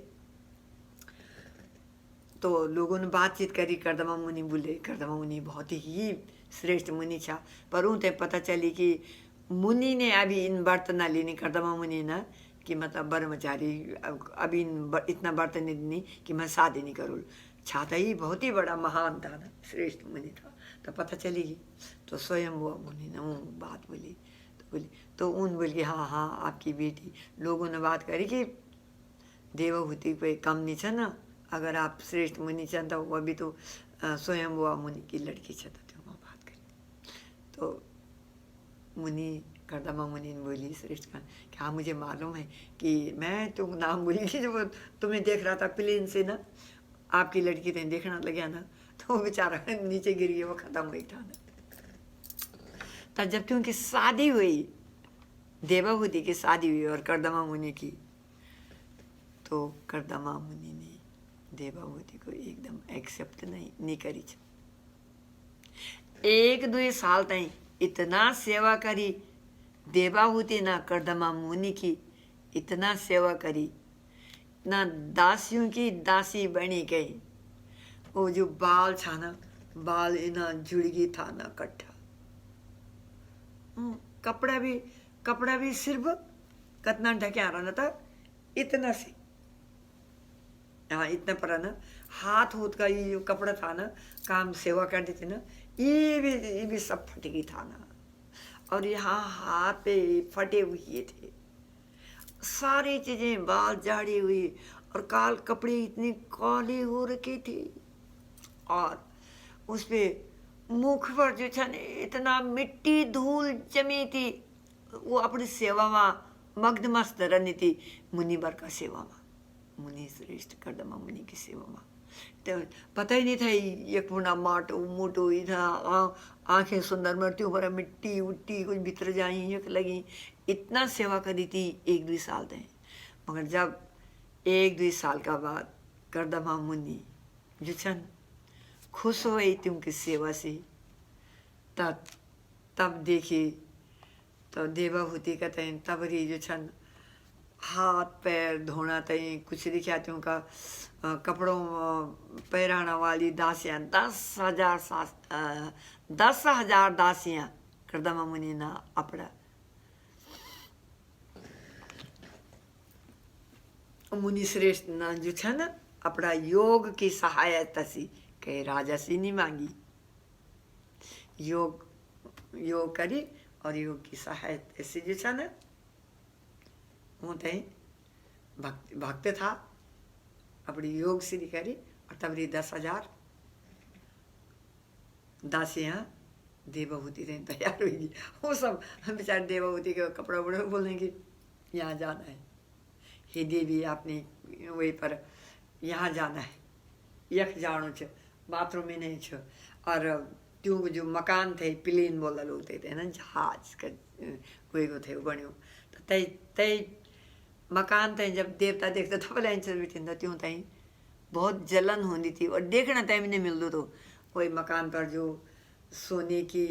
तो लोगों ने बातचीत करी करदमा मुनि बोले करदमा मुनि बहुत ही श्रेष्ठ मुनि था पर उनसे पता चली कि मुनि ने अभी इन व्रत न लेनी करदमा मुनि ना कि मतलब ब्रह्मचारी अभी इतना व्रत नहीं कि मैं शादी नहीं करूँ छाता ही बहुत ही बड़ा महान था ना श्रेष्ठ मुनि था तो पता चली तो स्वयं वो मुनि ने वो बात बोली तो उन बोल के हाँ हाँ आपकी बेटी लोगों ने बात करी कि देवाहूति कोई कम नहीं था ना अगर आप श्रेष्ठ मुनि चाहता वो अभी तो स्वयं वो मुनि की लड़की चाहता थे वहाँ बात करी तो मुनि करदमा मुनि ने बोली श्रेष्ठ खान कि हाँ मुझे मालूम है कि मैं तुम नाम बोली कि जब तुम्हें देख रहा था प्लेन से ना आपकी लड़की ने देखना लग गया ना तो वो बेचारा नीचे गिर गया वो खत्म हुई था ना तब जब उनकी शादी हुई देवाहूति की शादी हुई और करदमा मुनि की तो करदमा मुनि ने देवाहूति को एकदम एक्सेप्ट नहीं करी 1-2 साल तक इतना सेवा करी देवाहूति ना करदमा मुनि की इतना सेवा करी ना दासियों की दासी बनी गई वो जो बाल था ना बाल इना जुड़गी था ना कट्ठा कपड़ा भी सिर्फ कितना ढके आ रहा था इतना से हाँ इतना पड़ा ना हाथ का ये जो कपड़ा था ना काम सेवा करते थे ना ये भी सब फट गई था ना और यहाँ हाथ पे फटे हुए थे सारी चीजें बाल झाड़ी हुई और काल कपड़े इतने काले हो रखे थे और उस पे मुख पर जो था इतना मिट्टी धूल जमी थी वो अपनी सेवा में मग्न मस्त रहनी थी मुनिवर का सेवा में मुनि श्रेष्ठ करदमा मुनि की सेवा में तो पता ही नहीं था ये पूर्णा माटो मोटो इधर आंखें सुंदर मरती ऊपर मिट्टी उट्टी कुछ भीतर जाई एक लगी इतना सेवा करी थी 1-2 साल तक मगर जब 1-2 साल का बाद करदमा मुनि जो छन खुश हो गई थी उनकी सेवा से तब देखी तो देवाहूति कहते हैं तब रही जो छन हाथ पैर धोना तई कुछ दिखाती उनका कपड़ों पहराना वाली दासियाँ 10,000 दासियाँ करदमा मुनि ना अपना मुनि श्रेष्ठ ना जो छ ना अपना योग की सहायता से कहे राजा से नहीं मांगी योग करी और योग की सहायता से जो छ ना वो भक्त था अपनी योग श्री करी और तबरी 10,000 दासियाँ देवभूति रही तैयार हुई। वो सब हम बेचारे देवभूति के कपड़ा उपड़ा बोलेंगे यहाँ जाना है, हे देवी आपने वही पर यहाँ जाना है, यख जानो छ, बाथरूम में नहीं छ। और त्यो जो मकान थे प्लेन बोला लोग थे ना, जहाज का कोई को थे वो बन्यो तो तय तय मकान तय जब देवता देखते तब लाइन भी थी त्यों तय बहुत जलन होती थी और देखना टाइम नहीं मिलता। तो वही मकान पर जो सोने की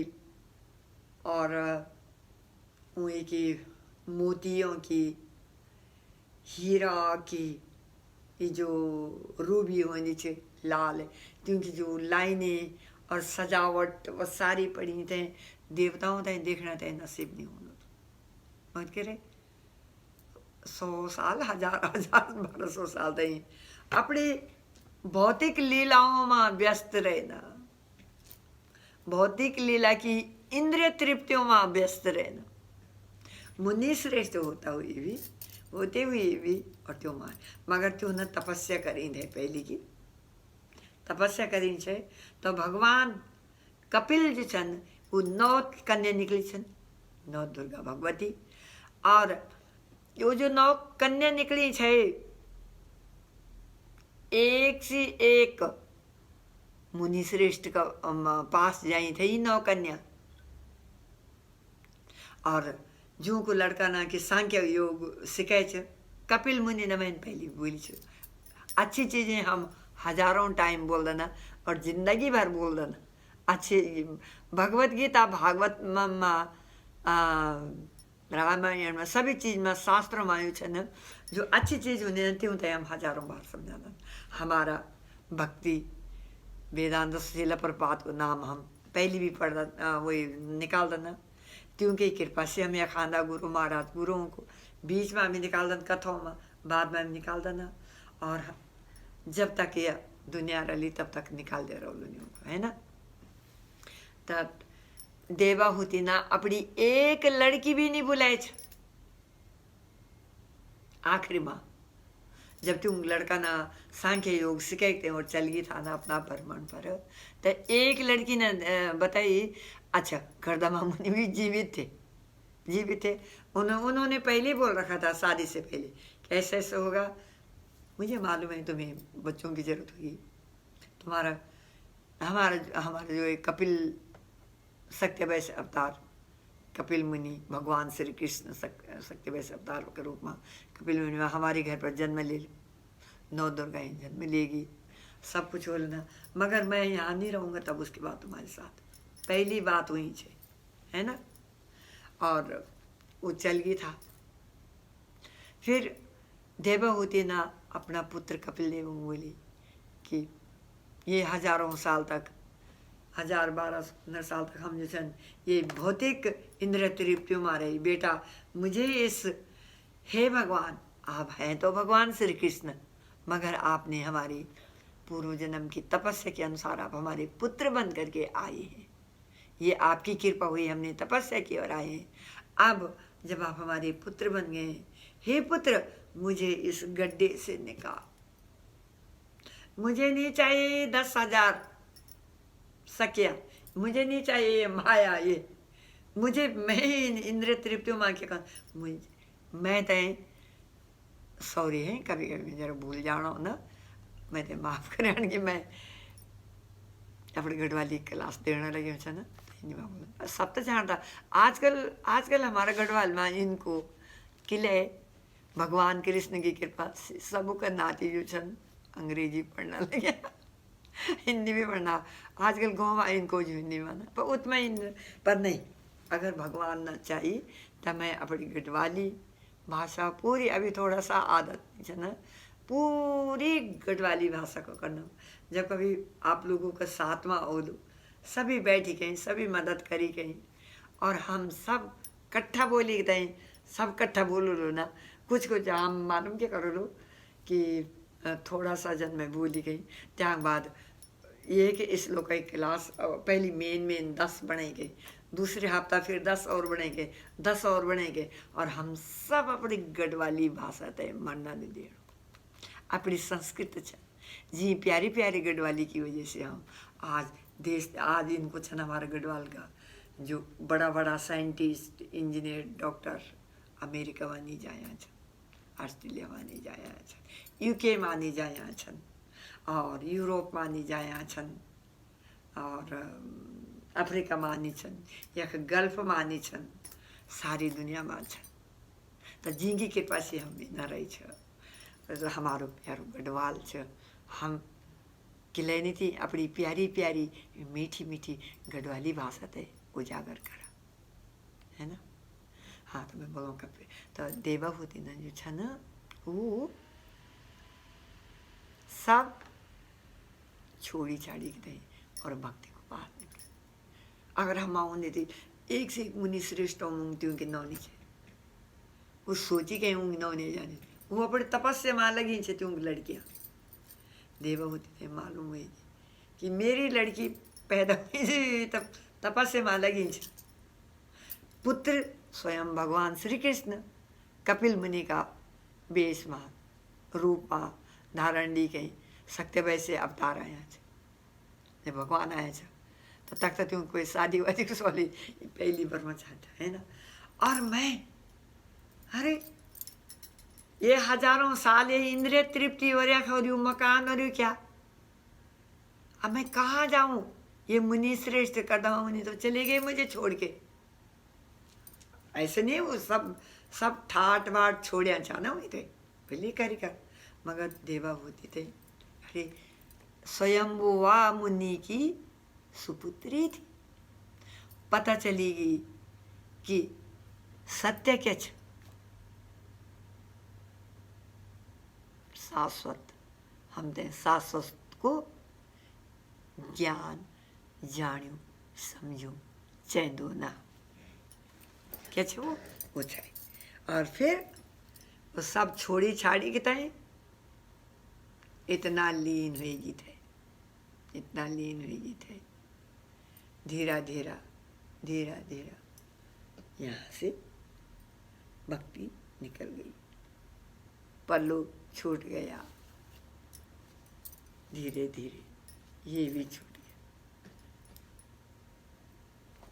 और वही की मोतियों की, हीरा की, ये जो रूबी होनी चाहिए लाल, क्योंकि जो लाइनें और सजावट वो सारी पड़ी थे देवताओं तय देखना तय नसीब नहीं होना। समझ के रहे 100 साल 1000 1200 साल तई अपनी भौतिक लीलाओं में व्यस्त रहना, भौतिक लीला की इंद्रिय तृप्तियों में व्यस्त रहना। मुनि श्रेष्ठ होते हुए भी और त्यो मार मगर त्यो न तपस्या करी थे पहली की तपस्या करी छे तो भगवान कपिल जो छन वो 9 कन्या निकली छन, 9 दुर्गा भगवती। और यो जो 9 कन्या निकली छे एक से एक मुनि श्रेष्ठ का पास जाई थे 9 कन्या। और जो को लड़का ना कि सांख्य योग सिखाए छ कपिल मुनि ने मैंने पहली बोली छ। अच्छी चीजें हम हजारों टाइम बोल देना और जिंदगी भर बोल देना। अच्छी भगवत गीता भागवत में रामायण में सभी चीज में शास्त्रों में आयु न जो अच्छी चीज होने त्यों तो हम हजारों बार समझाना। हमारा भक्ति वेदांत शिला प्रपात को नाम हम पहली भी पढ़ वही निकाल देना क्योंकि कृपा से हम खाना गुरु महाराज गुरुओं को बीच में हमें निकाल देना, कथाओं में बाद में हम निकाल देना। और जब तक ये दुनिया रली तब तक निकाल दे रहा दुनिया को, है ना। तब देवाहुति ना अपनी एक लड़की भी नहीं बुलाए छ। आखिरी माँ जब तुम लड़का ना सांख्य योग सिखाते और चल गई था ना अपना भ्रमण पर तो एक लड़की ने बताई अच्छा गर्दमा मुनि भी जीवित थे। उन्होंने पहले ही बोल रखा था शादी से पहले कि ऐसे ऐसे होगा, मुझे मालूम है तुम्हें बच्चों की जरूरत होगी, तुम्हारा हमारा जो एक कपिल सत्यवैश्य अवतार कपिल मुनि भगवान श्री कृष्ण सत्यवैश्य अवतार के रूप में कपिल मुनि हमारे घर पर जन्म ले लो, 9 दुर्गाएं जन्म लेगी, सब कुछ हो लेना, मगर मैं यहाँ नहीं रहूँगा तब उसके बाद तुम्हारे साथ। पहली बात वही है ना। और वो चल गई था। फिर देवहूति ना अपना पुत्र कपिल देव बोली कि ये हजारों साल तक 1000-1200 साल तक हम जो ये भौतिक इंद्रिय तृप्तियों में रही, बेटा मुझे इस हे भगवान आप हैं तो भगवान श्री कृष्ण मगर आपने हमारी पूर्व जन्म की तपस्या के अनुसार आप हमारे पुत्र बन करके आए हैं, ये आपकी कृपा हुई, हमने तपस्या की और आए हैं। अब जब आप हमारे पुत्र बन गए हैं, हे पुत्र मुझे इस गड्ढे से निकाल, मुझे नहीं चाहिए 10,000 सकिया, मुझे नहीं चाहिए माया, ये मुझे मैं इंद्रिय तृप्तियों माँ के मैं तय सॉरी है कभी कभी जरा भूल जाना ना, मैं ते माफ करें कि मैं अपनी गढ़वाली क्लास देने लगे ना सब तो जानता। आजकल हमारा गढ़वाल में इनको किले भगवान कृष्ण की कृपा से सबका नाती जो छन अंग्रेजी पढ़ना लगे हिंदी भी पढ़ना आजकल गाँव में इनको जो हिंदी माना पर उतना ही पर नहीं, अगर भगवान न चाहिए तो मैं अपनी गढ़वाली भाषा पूरी अभी थोड़ा सा आदत है ना पूरी गढ़वाली भाषा को करना। जब कभी आप लोगों का 7वां ओलू सभी बैठी गई, सभी मदद करी गई और हम सब कट्ठा बोली गए, सब कट्ठा बोलो लो ना, कुछ हम मालूम क्या करो लो कि थोड़ा सा जन मैं बोली गई त्या बाद ये कि इस लोग की क्लास पहली मेन 10 बनेगी, दूसरे हफ्ता फिर 10 और बनेंगे, 10 और बनेंगे और हम सब अपनी गढ़वाली भाषा तय मरना नहीं दे। अपनी संस्कृत छ जी प्यारी प्यारी गढ़वाली की वजह से हम आज देश आज इनको छन हमारा गढ़वाल का जो बड़ा बड़ा साइंटिस्ट इंजीनियर डॉक्टर अमेरिका मानी जाया छन ऑस्ट्रेलिया मानी जाया छन यूके मानी जाया छन और यूरोप मानी जाया छन और अफ्रीका मानी छन या गल्फ मानी छन सारी दुनिया में छन तो जिंगी कृपा से हम भी न रही छ हमारो प्यारो गढ़वाल छ हम किलैनी थी अपनी प्यारी प्यारी मीठी मीठी गढ़वाली भाषा थे उजागर करा है ना। हाँ तो मैं बोलूँ कब तो देवाभूति न जो छ न वो सब छोड़ी छाड़ी के और भक्ति को पास निकले। अगर हम आऊँ थी एक से एक मुनि श्रेष्ठ मुंगतियों के नौनी छे वो सोची के ऊँग नौने जाने वो अपने तपस्या में लगी छे त्यों लड़कियाँ देवाभूति थे मालूम हुई कि मेरी लड़की पैदा हुई थी तब तपस्या में लगी छे पुत्र स्वयं भगवान श्री कृष्ण कपिल मुनि का वेश में रूप में धारण ली गई सत्य वैसे अवतार आया छे जब भगवान आया छे तो तक तो क्यों कोई शादी वादी कुछ वाली पहली बार में चाहता है ना। और मैं अरे ये हजारों साल ये इंद्रिय तृप्ति हो रहा हो रही मकान हो रही क्या अब मैं कहाँ जाऊं ये मुनि श्रेष्ठ कदम मुनि तो चले गए मुझे छोड़ के ऐसे नहीं वो सब ठाट बाट छोड़िया चाहना हुई थे पहले करी कर मगर देवाभूति थे अरे स्वयंभुवा मुनि की सुपुत्री थी पता चलेगी कि सत्य क्या छ शाश्वत हम ते शाश्वत को ज्ञान जान्यू समझू चैंदो ना क्या छे वो छे। और फिर वो सब छोड़ी छाड़ी के तय इतना लीन हुई थे इतना लीन हुई थे धीरा धीरा धीरा धीरा यहाँ से भक्ति निकल गई पल्लू छूट गया धीरे धीरे ये भी छूट गया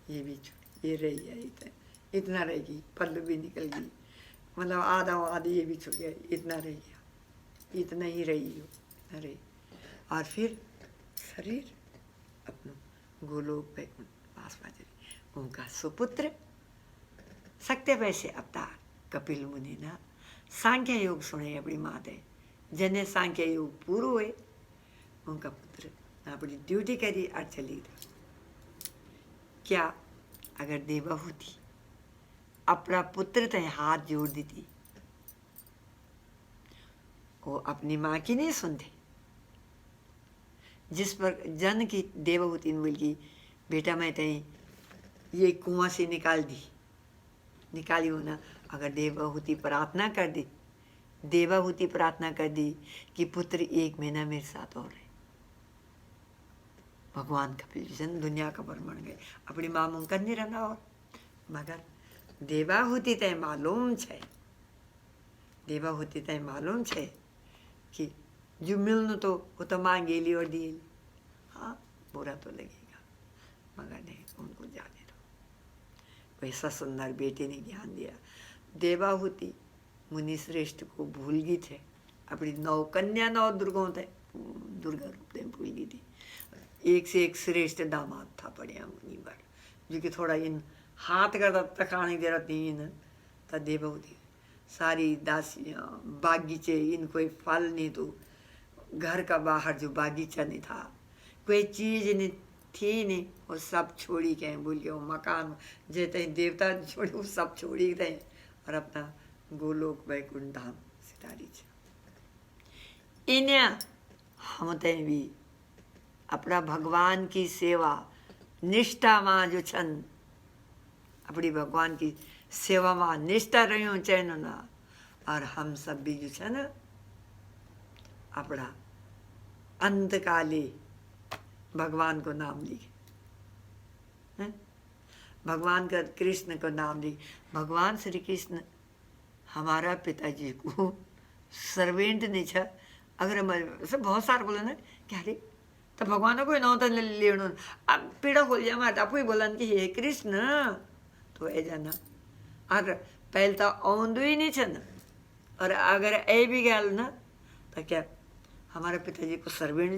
ये भी छूट ये रह गया इतना रह गई पल्लू भी निकल गई मतलब आधा आधी ये भी छूट गया इतना रह गया इतना ही रही हो अरे और फिर शरीर अपना गोलोक वैकुंठ पास बाजरी उनका सुपुत्र सत्य वैसे अवतार कपिल मुनि ना सांख्य योग सुने अपनी माते जने सांख्य योग पूरा हुए उनका पुत्र अपनी ड्यूटी करी और चली गई। क्या अगर देवाभूति अपना पुत्र तय हाथ जोड़ देती वो अपनी माँ की नहीं सुनते जिस पर जन की देवाभूति ने बोली बेटा मैं तय ये कुआं से निकाली हो ना अगर देवाभूति प्रार्थना कर दी देवाभूति प्रार्थना कर दी कि पुत्र 1 महीना मेरे साथ और रहे भगवान कपिल जन दुनिया का भ्रमण गए अपनी माँ मुंकर नहीं रहना और मगर देवाभूति तय मालूम छे देवाभूति तय मालूम छे कि जो मिलनु तो वो तो मांगेली और दिएली हाँ बुरा तो लगेगा मगर नहीं उनको जाने दो। वैसा सुंदर बेटे ने ज्ञान दिया देवाभूति मुनि श्रेष्ठ को भूल गई थे अपनी 9 कन्या 9 दुर्गों थे दुर्गा रूप में भूल गई थी। एक से एक श्रेष्ठ दामाद था पड़िया मुनि पर जो कि थोड़ा इन हाथ कर तकाने दे रही इन तो देवाभूति सारी दासियाँ बागीचे इन कोई फल नहीं तो घर का बाहर जो बागीचा नहीं था कोई चीज नहीं थी नहीं वो सब छोड़ी के बोल के वो मकान जैसे देवता छोड़ी वो सब छोड़ी थे और अपना गोलोक वैकुंठ धाम सितारी छे। इन्हें हम ते भी अपना भगवान की सेवा निष्ठा में जो छन अपनी भगवान की सेवा में निष्ठा रही चैन ना और हम सब भी जो छन अपना अंतकाले भगवान को नाम लिखे भगवान का कृष्ण को नाम लिखे भगवान श्री कृष्ण हमारा पिताजी को सर्वेंट नहीं छ अगर सब बहुत सारे बोले ना कि अरे तो भगवान को नौ तो लेणो अब पीड़ा हो जाए माता आपको ही बोलन कि हे कृष्ण तो ए जाना अगर पहले तो औंदू ही नहीं छन और अगर ए भी गया ना तो क्या हमारे पिताजी को सर्वेण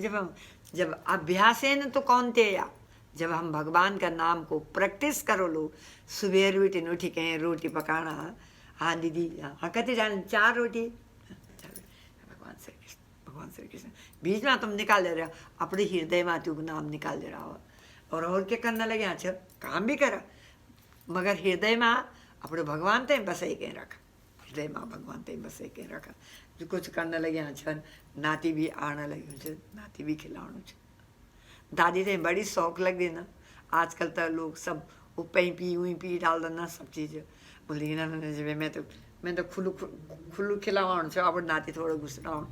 जब अभ्यास है ना तो कौन थे या जब हम भगवान का नाम को प्रैक्टिस करो लो सुबह रोटी उठी कहें रोटी पकाना हाँ दीदी हाँ कहते जान 4 रोटी भगवान श्री कृष्ण बीच में तुम निकाल दे रहे हो अपने हृदय में तू नाम निकाल दे रहा हो और क्या करने लगे अच्छा काम भी करा मगर हृदय में अपने भगवान ते बसाई के रखा हृदय में भगवान ते बसाई के रखा जो कुछ करने लगे अच्छा नाती भी आने लगी नाती भी खिलाणु दादी ते बड़ी शौक लग गई ना आजकल तो लोग सब उपई पी डाल देना सब चीज़ बोली ना मैं तो खुल्लू खिलावाण छो अपने नाती थोड़ा घुसरावण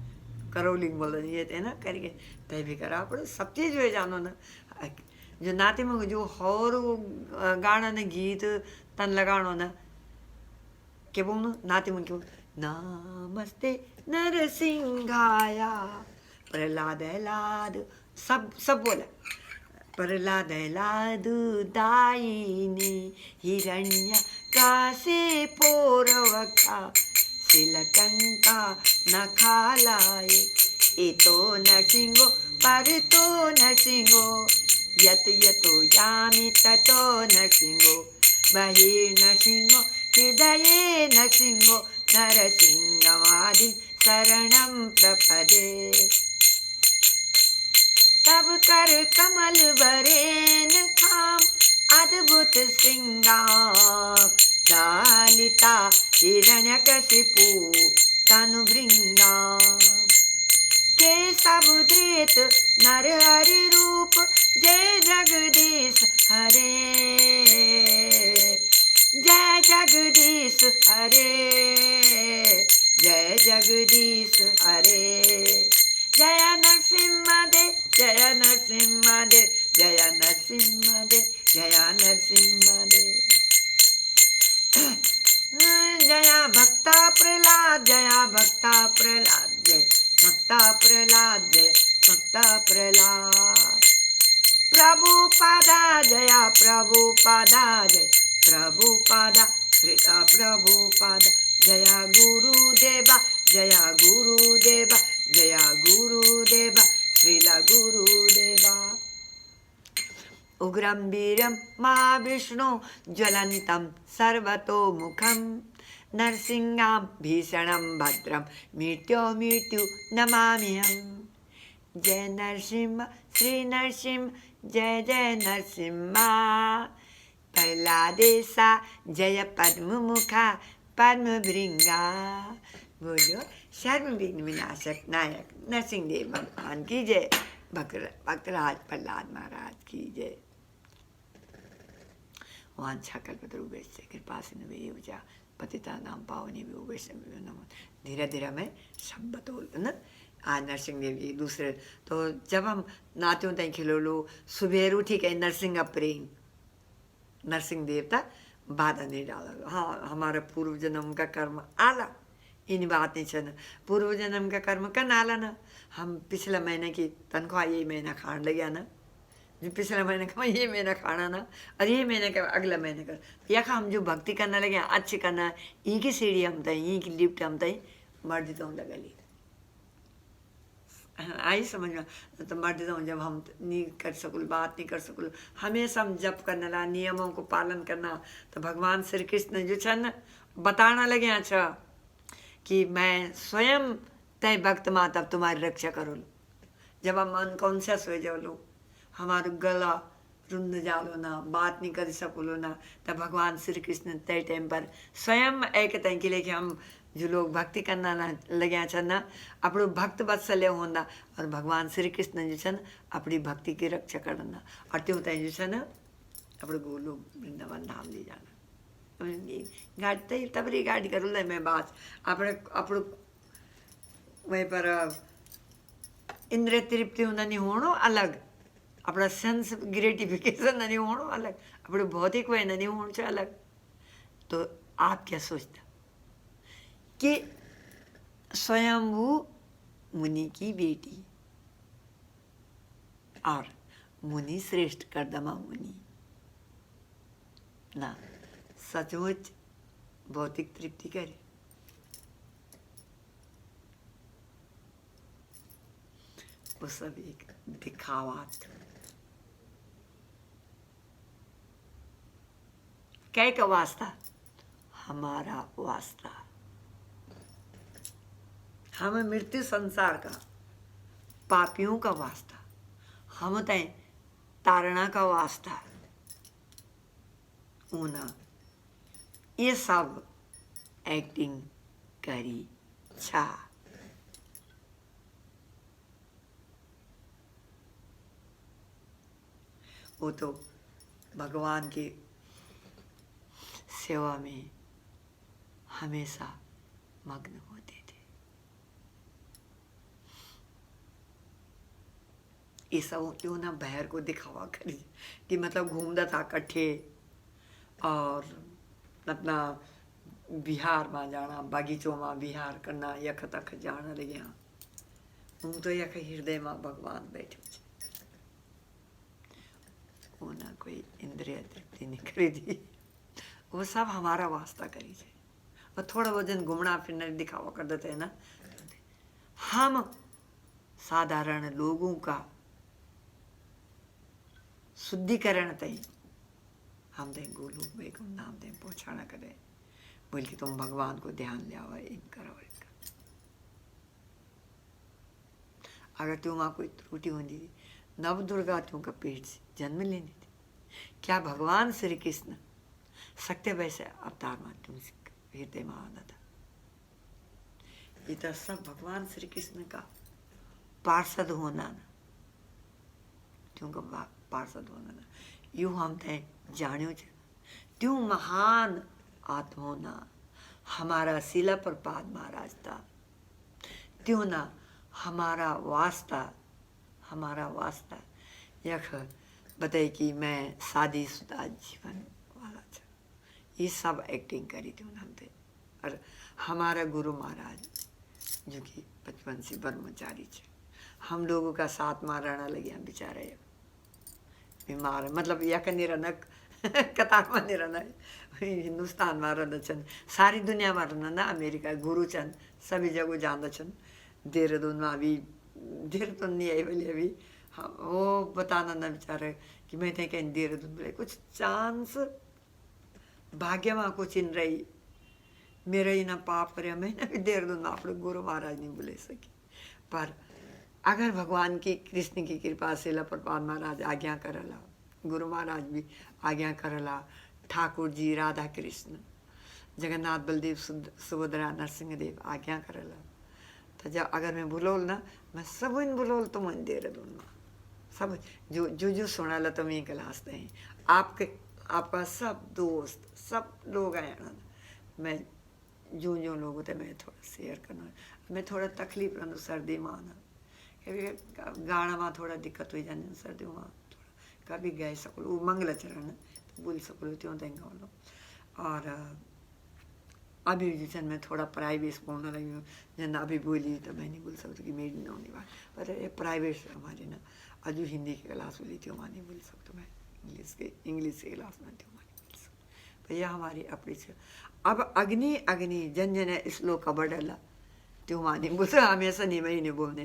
करौलिंग बोल रही है ना करके तय भी करा अपने सब चीज़ हो जानो ना जो नाती में जो और गाना ने गीत तन लगाणो ना के बोलूँ नाती में क्यों नमस्ते नरसिंहाया प्रहलाद लाद सब बोला प्रहलाद लाद दायिनी हिरण्य कासे पोरवखा सिलटंका न खालाए एतो नरसिंहो परतो नरसिंहो यतो यामि ततो नरसिंहो बहिर्नरसिंहो हृदये नरसिंहो नरसिंहमादिं शरणं प्रपदे तब कर कमल वरेन खाम अद्भुत श्रृंगार लालिता हिरण्यकशिपु तनु भृंगाम के सब धृत नर हरि रूप जय जगदीश हरे जय जगदीश हरे जय जगदीश हरे जय नरसिंह देव जय नरसिंह देव जय नरसिंह देव जय नरसिंह देव जया भक्ता प्रहलाद जया भक्ता प्रहलाद जय भक्ता प्रहलाद जय भक्ता प्रहलाद प्रभुपादा जया प्रभुपादा जय प्रभुपादा श्रीता प्रभुपादा जया गुरुदेवा जया गुरुदेवा जया गुरुदेवा श्रीला गुरुदेवा उग्रं वीरं महाविष्णु ज्वलन्तं सर्वतोमुखं नरसिंहां भीषणं भद्रं मृत्यु नमाम्यहं जय नरसिंह श्री नरसिंह जय जय नरसिंह प्रहलादेशा जय पद्ममुखा पद्मभृंगा बोलो सर्व विघ्न विनाशक नायक नरसिंह देव भगवान की जय भक्तराज प्रहलाद महाराज की जय वांछा कल्पतरुभ्यश्च से कृपा सिन्धुभ्यो च पतितानां पावनेभ्यो वैष्णवेभ्यो नमो धीरे धीरे मैं सब बतौल ना आज नरसिंह देव जी दूसरे तो जब हम नातियों तय खिलो लो सुबह उठी के नरसिंह प्रेम नरसिंह देवता बाधा नहीं डाला हाँ हमारा पूर्व जन्म का कर्म आला इन बात नहीं चल पूर्व जन्म का कर्म कर आला ना हम पिछला महीने की तनख्वाह ये महीना खान लगे ना जो पिछला महीने का ये महीना खाना ना और ये महीने का अगला महीने का या हम जो भक्ति करने लगे अच्छे करना ई की सीढ़ी हम तय ई की लिफ्ट हम तय मर देता हूँ लगली आई समझ में तो मर देता हूँ जब हम नहीं कर सकूल बात नहीं कर सकूल हमेशा हम जप करने ला नियमों को पालन करना तो भगवान श्री कृष्ण जो छन बताना लगे अच्छा कि मैं स्वयं तय भक्त माँ तब तुम्हारी रक्षा करो लो जब हम अनकॉन्शियस हो जाओ लो हमारा गला रुंध जालो ना बात नहीं कर सको लो ना तब भगवान श्री कृष्ण तय टाइम पर स्वयं एक तय के लिए कि हम जो लोग भक्ति करना लगे छन ना अपने भक्त वत्सल्य होना और भगवान श्री कृष्ण जो छन अपनी भक्ति की रक्षा करना और त्यों तय जो छन अपने गोलू वृंदावन धाम ले जाना गाड़ी तय तबरी गाड़ी करूँ मैं बात अपने वहीं पर इंद्रिय तृप्ति नहीं होनो अलग अपना सेंस ग्रेटिफिकेशन नहीं होनो अलग अपने भौतिक वह नहीं होना अलग तो आप क्या सोचते कि स्वयंभू मुनि की बेटी और मुनि श्रेष्ठ कर्दमा मुनि ना सचमुच भौतिक तृप्ति करे। वो सब एक दिखावा था। कै का वास्ता? हमारा वास्ता। हम मृत्यु संसार का, पापियों का वास्ता, हम तय तारणा का वास्ता ऊना ये सब एक्टिंग करी छा। वो तो भगवान की सेवा में हमेशा मग्न होते थे। ये सब क्यों ना बहर को दिखावा करी कि मतलब घूमता था कट्ठे और अपना बिहार में जाना, बागीचों में बिहार करना, यख तक जाना लगे। हूँ तो यख हृदय में भगवान बैठे वो ना कोई इंद्रिय तृप्ति नहीं करी थी। वो सब हमारा वास्ता करी थे। और थोड़ा वजन घूमना फिरना दिखावा कर देते हैं ना। हम साधारण लोगों का शुद्धिकरण तय हम दे गोलोक वैकुंठ नाम दे पहुँचाना करें बोल के तुम भगवान को ध्यान लिया इन करो इनका। अगर तुम कोई त्रुटि होती नव दुर्गा तुमका पेट से जन्म लेनी थी। क्या भगवान श्री कृष्ण सत्य वैसे अवतार में तुम हृदय में आना था। ये तो सब भगवान श्री कृष्ण का पार्षद होना ना, तुमका पार्षद होना ना यू हम थे जानियो त्यों महान आत्मा ना हमारा शिला प्रपाद महाराज था। त्यों ना हमारा वास्ता यख बताए कि मैं शादीशुदा जीवन वाला था। ये सब एक्टिंग करी थी उन्होंने। और हमारा गुरु महाराज जो कि बचपन से ब्रह्मचारी थे, हम लोगों का साथ में रहना लगे बेचारे बीमार मतलब यक नहीं रहना कतार में नहीं रहना हिंदुस्तान में रहना छन, सारी दुनिया में रहना ना, अमेरिका गुरु छन सभी जगह जाना छन। देहरादून में अभी देहरादून नहीं आई बोले अभी हाँ वो बताना ना बेचारे कि मैं थे कहीं देहरादून बोले कुछ चांस भाग्य में कुछ इन रही मेरा ही ना पाप करे मैं ना भी देहरादून में आप लोग गुरु महाराज नहीं बोले सके। पर अगर भगवान की कृष्ण की कृपा से प्रपाद महाराज आज्ञा करला, गुरु महाराज भी आज्ञा करला, ठाकुर जी राधा कृष्ण जगन्नाथ बलदेव सुभद्रा नरसिंह देव आज्ञा करला तो जब अगर मैं बुलोल ना मैं सब इन बुलोल तो मन देहरादून में सब जो सुना तो मैं क्लास हैं आपके आपका सब दोस्त सब लोग आए ना मैं जो लोग होते मैं थोड़ा शेयर करना मैं थोड़ा तकलीफ रहना सर्दी में आना कभी गाना में थोड़ा दिक्कत हो जाने सर्दी में थोड़ा कभी गए सकूँ वो मंगल चरण तो बोल सकूँ त्यों देंगे वो लोग। और अभी जैसे मैं थोड़ा प्राइवेट बोलने लगी हूँ जन अभी बोली तो मैं नहीं बोल सकती कि मेरी नहीं होने वाली पर ये प्राइवेट हमारी ना अजू हिंदी की क्लास बोली थी वहाँ नहीं बोल सकता मैं इंग्लिश की क्लास में थी वहाँ नहीं बोल सकती भैया हमारी अपनी से। अब अग्नि अग्नि जन जन श्लोक का बढ़ला तो वहाँ नहीं बोल सकता हमेशा नहीं मैं नहीं बोलने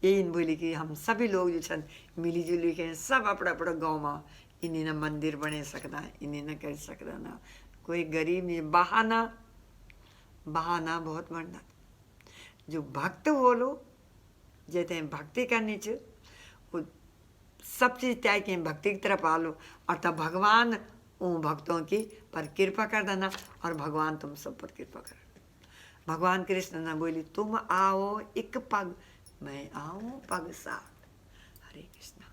यही इन बोली कि हम सभी लोग जो छन मिली जुली के सब अपना अपना गाँव में इन्हें ना मंदिर बने सकता इन्हें ना कर सकता ना कोई गरीब नहीं बहाना बहुत बढ़ना जो भक्त हो लो जैसे हैं भक्ति करनी चाहिए वो सब चीज़ त्याग के भक्ति की तरफ आ लो और तब भगवान उन भक्तों की पर कृपा कर देना और भगवान तुम सब पर कृपा कर। भगवान कृष्ण ने बोली तुम आओ एक पग मैं आऊँ पग साथ। हरे कृष्णा।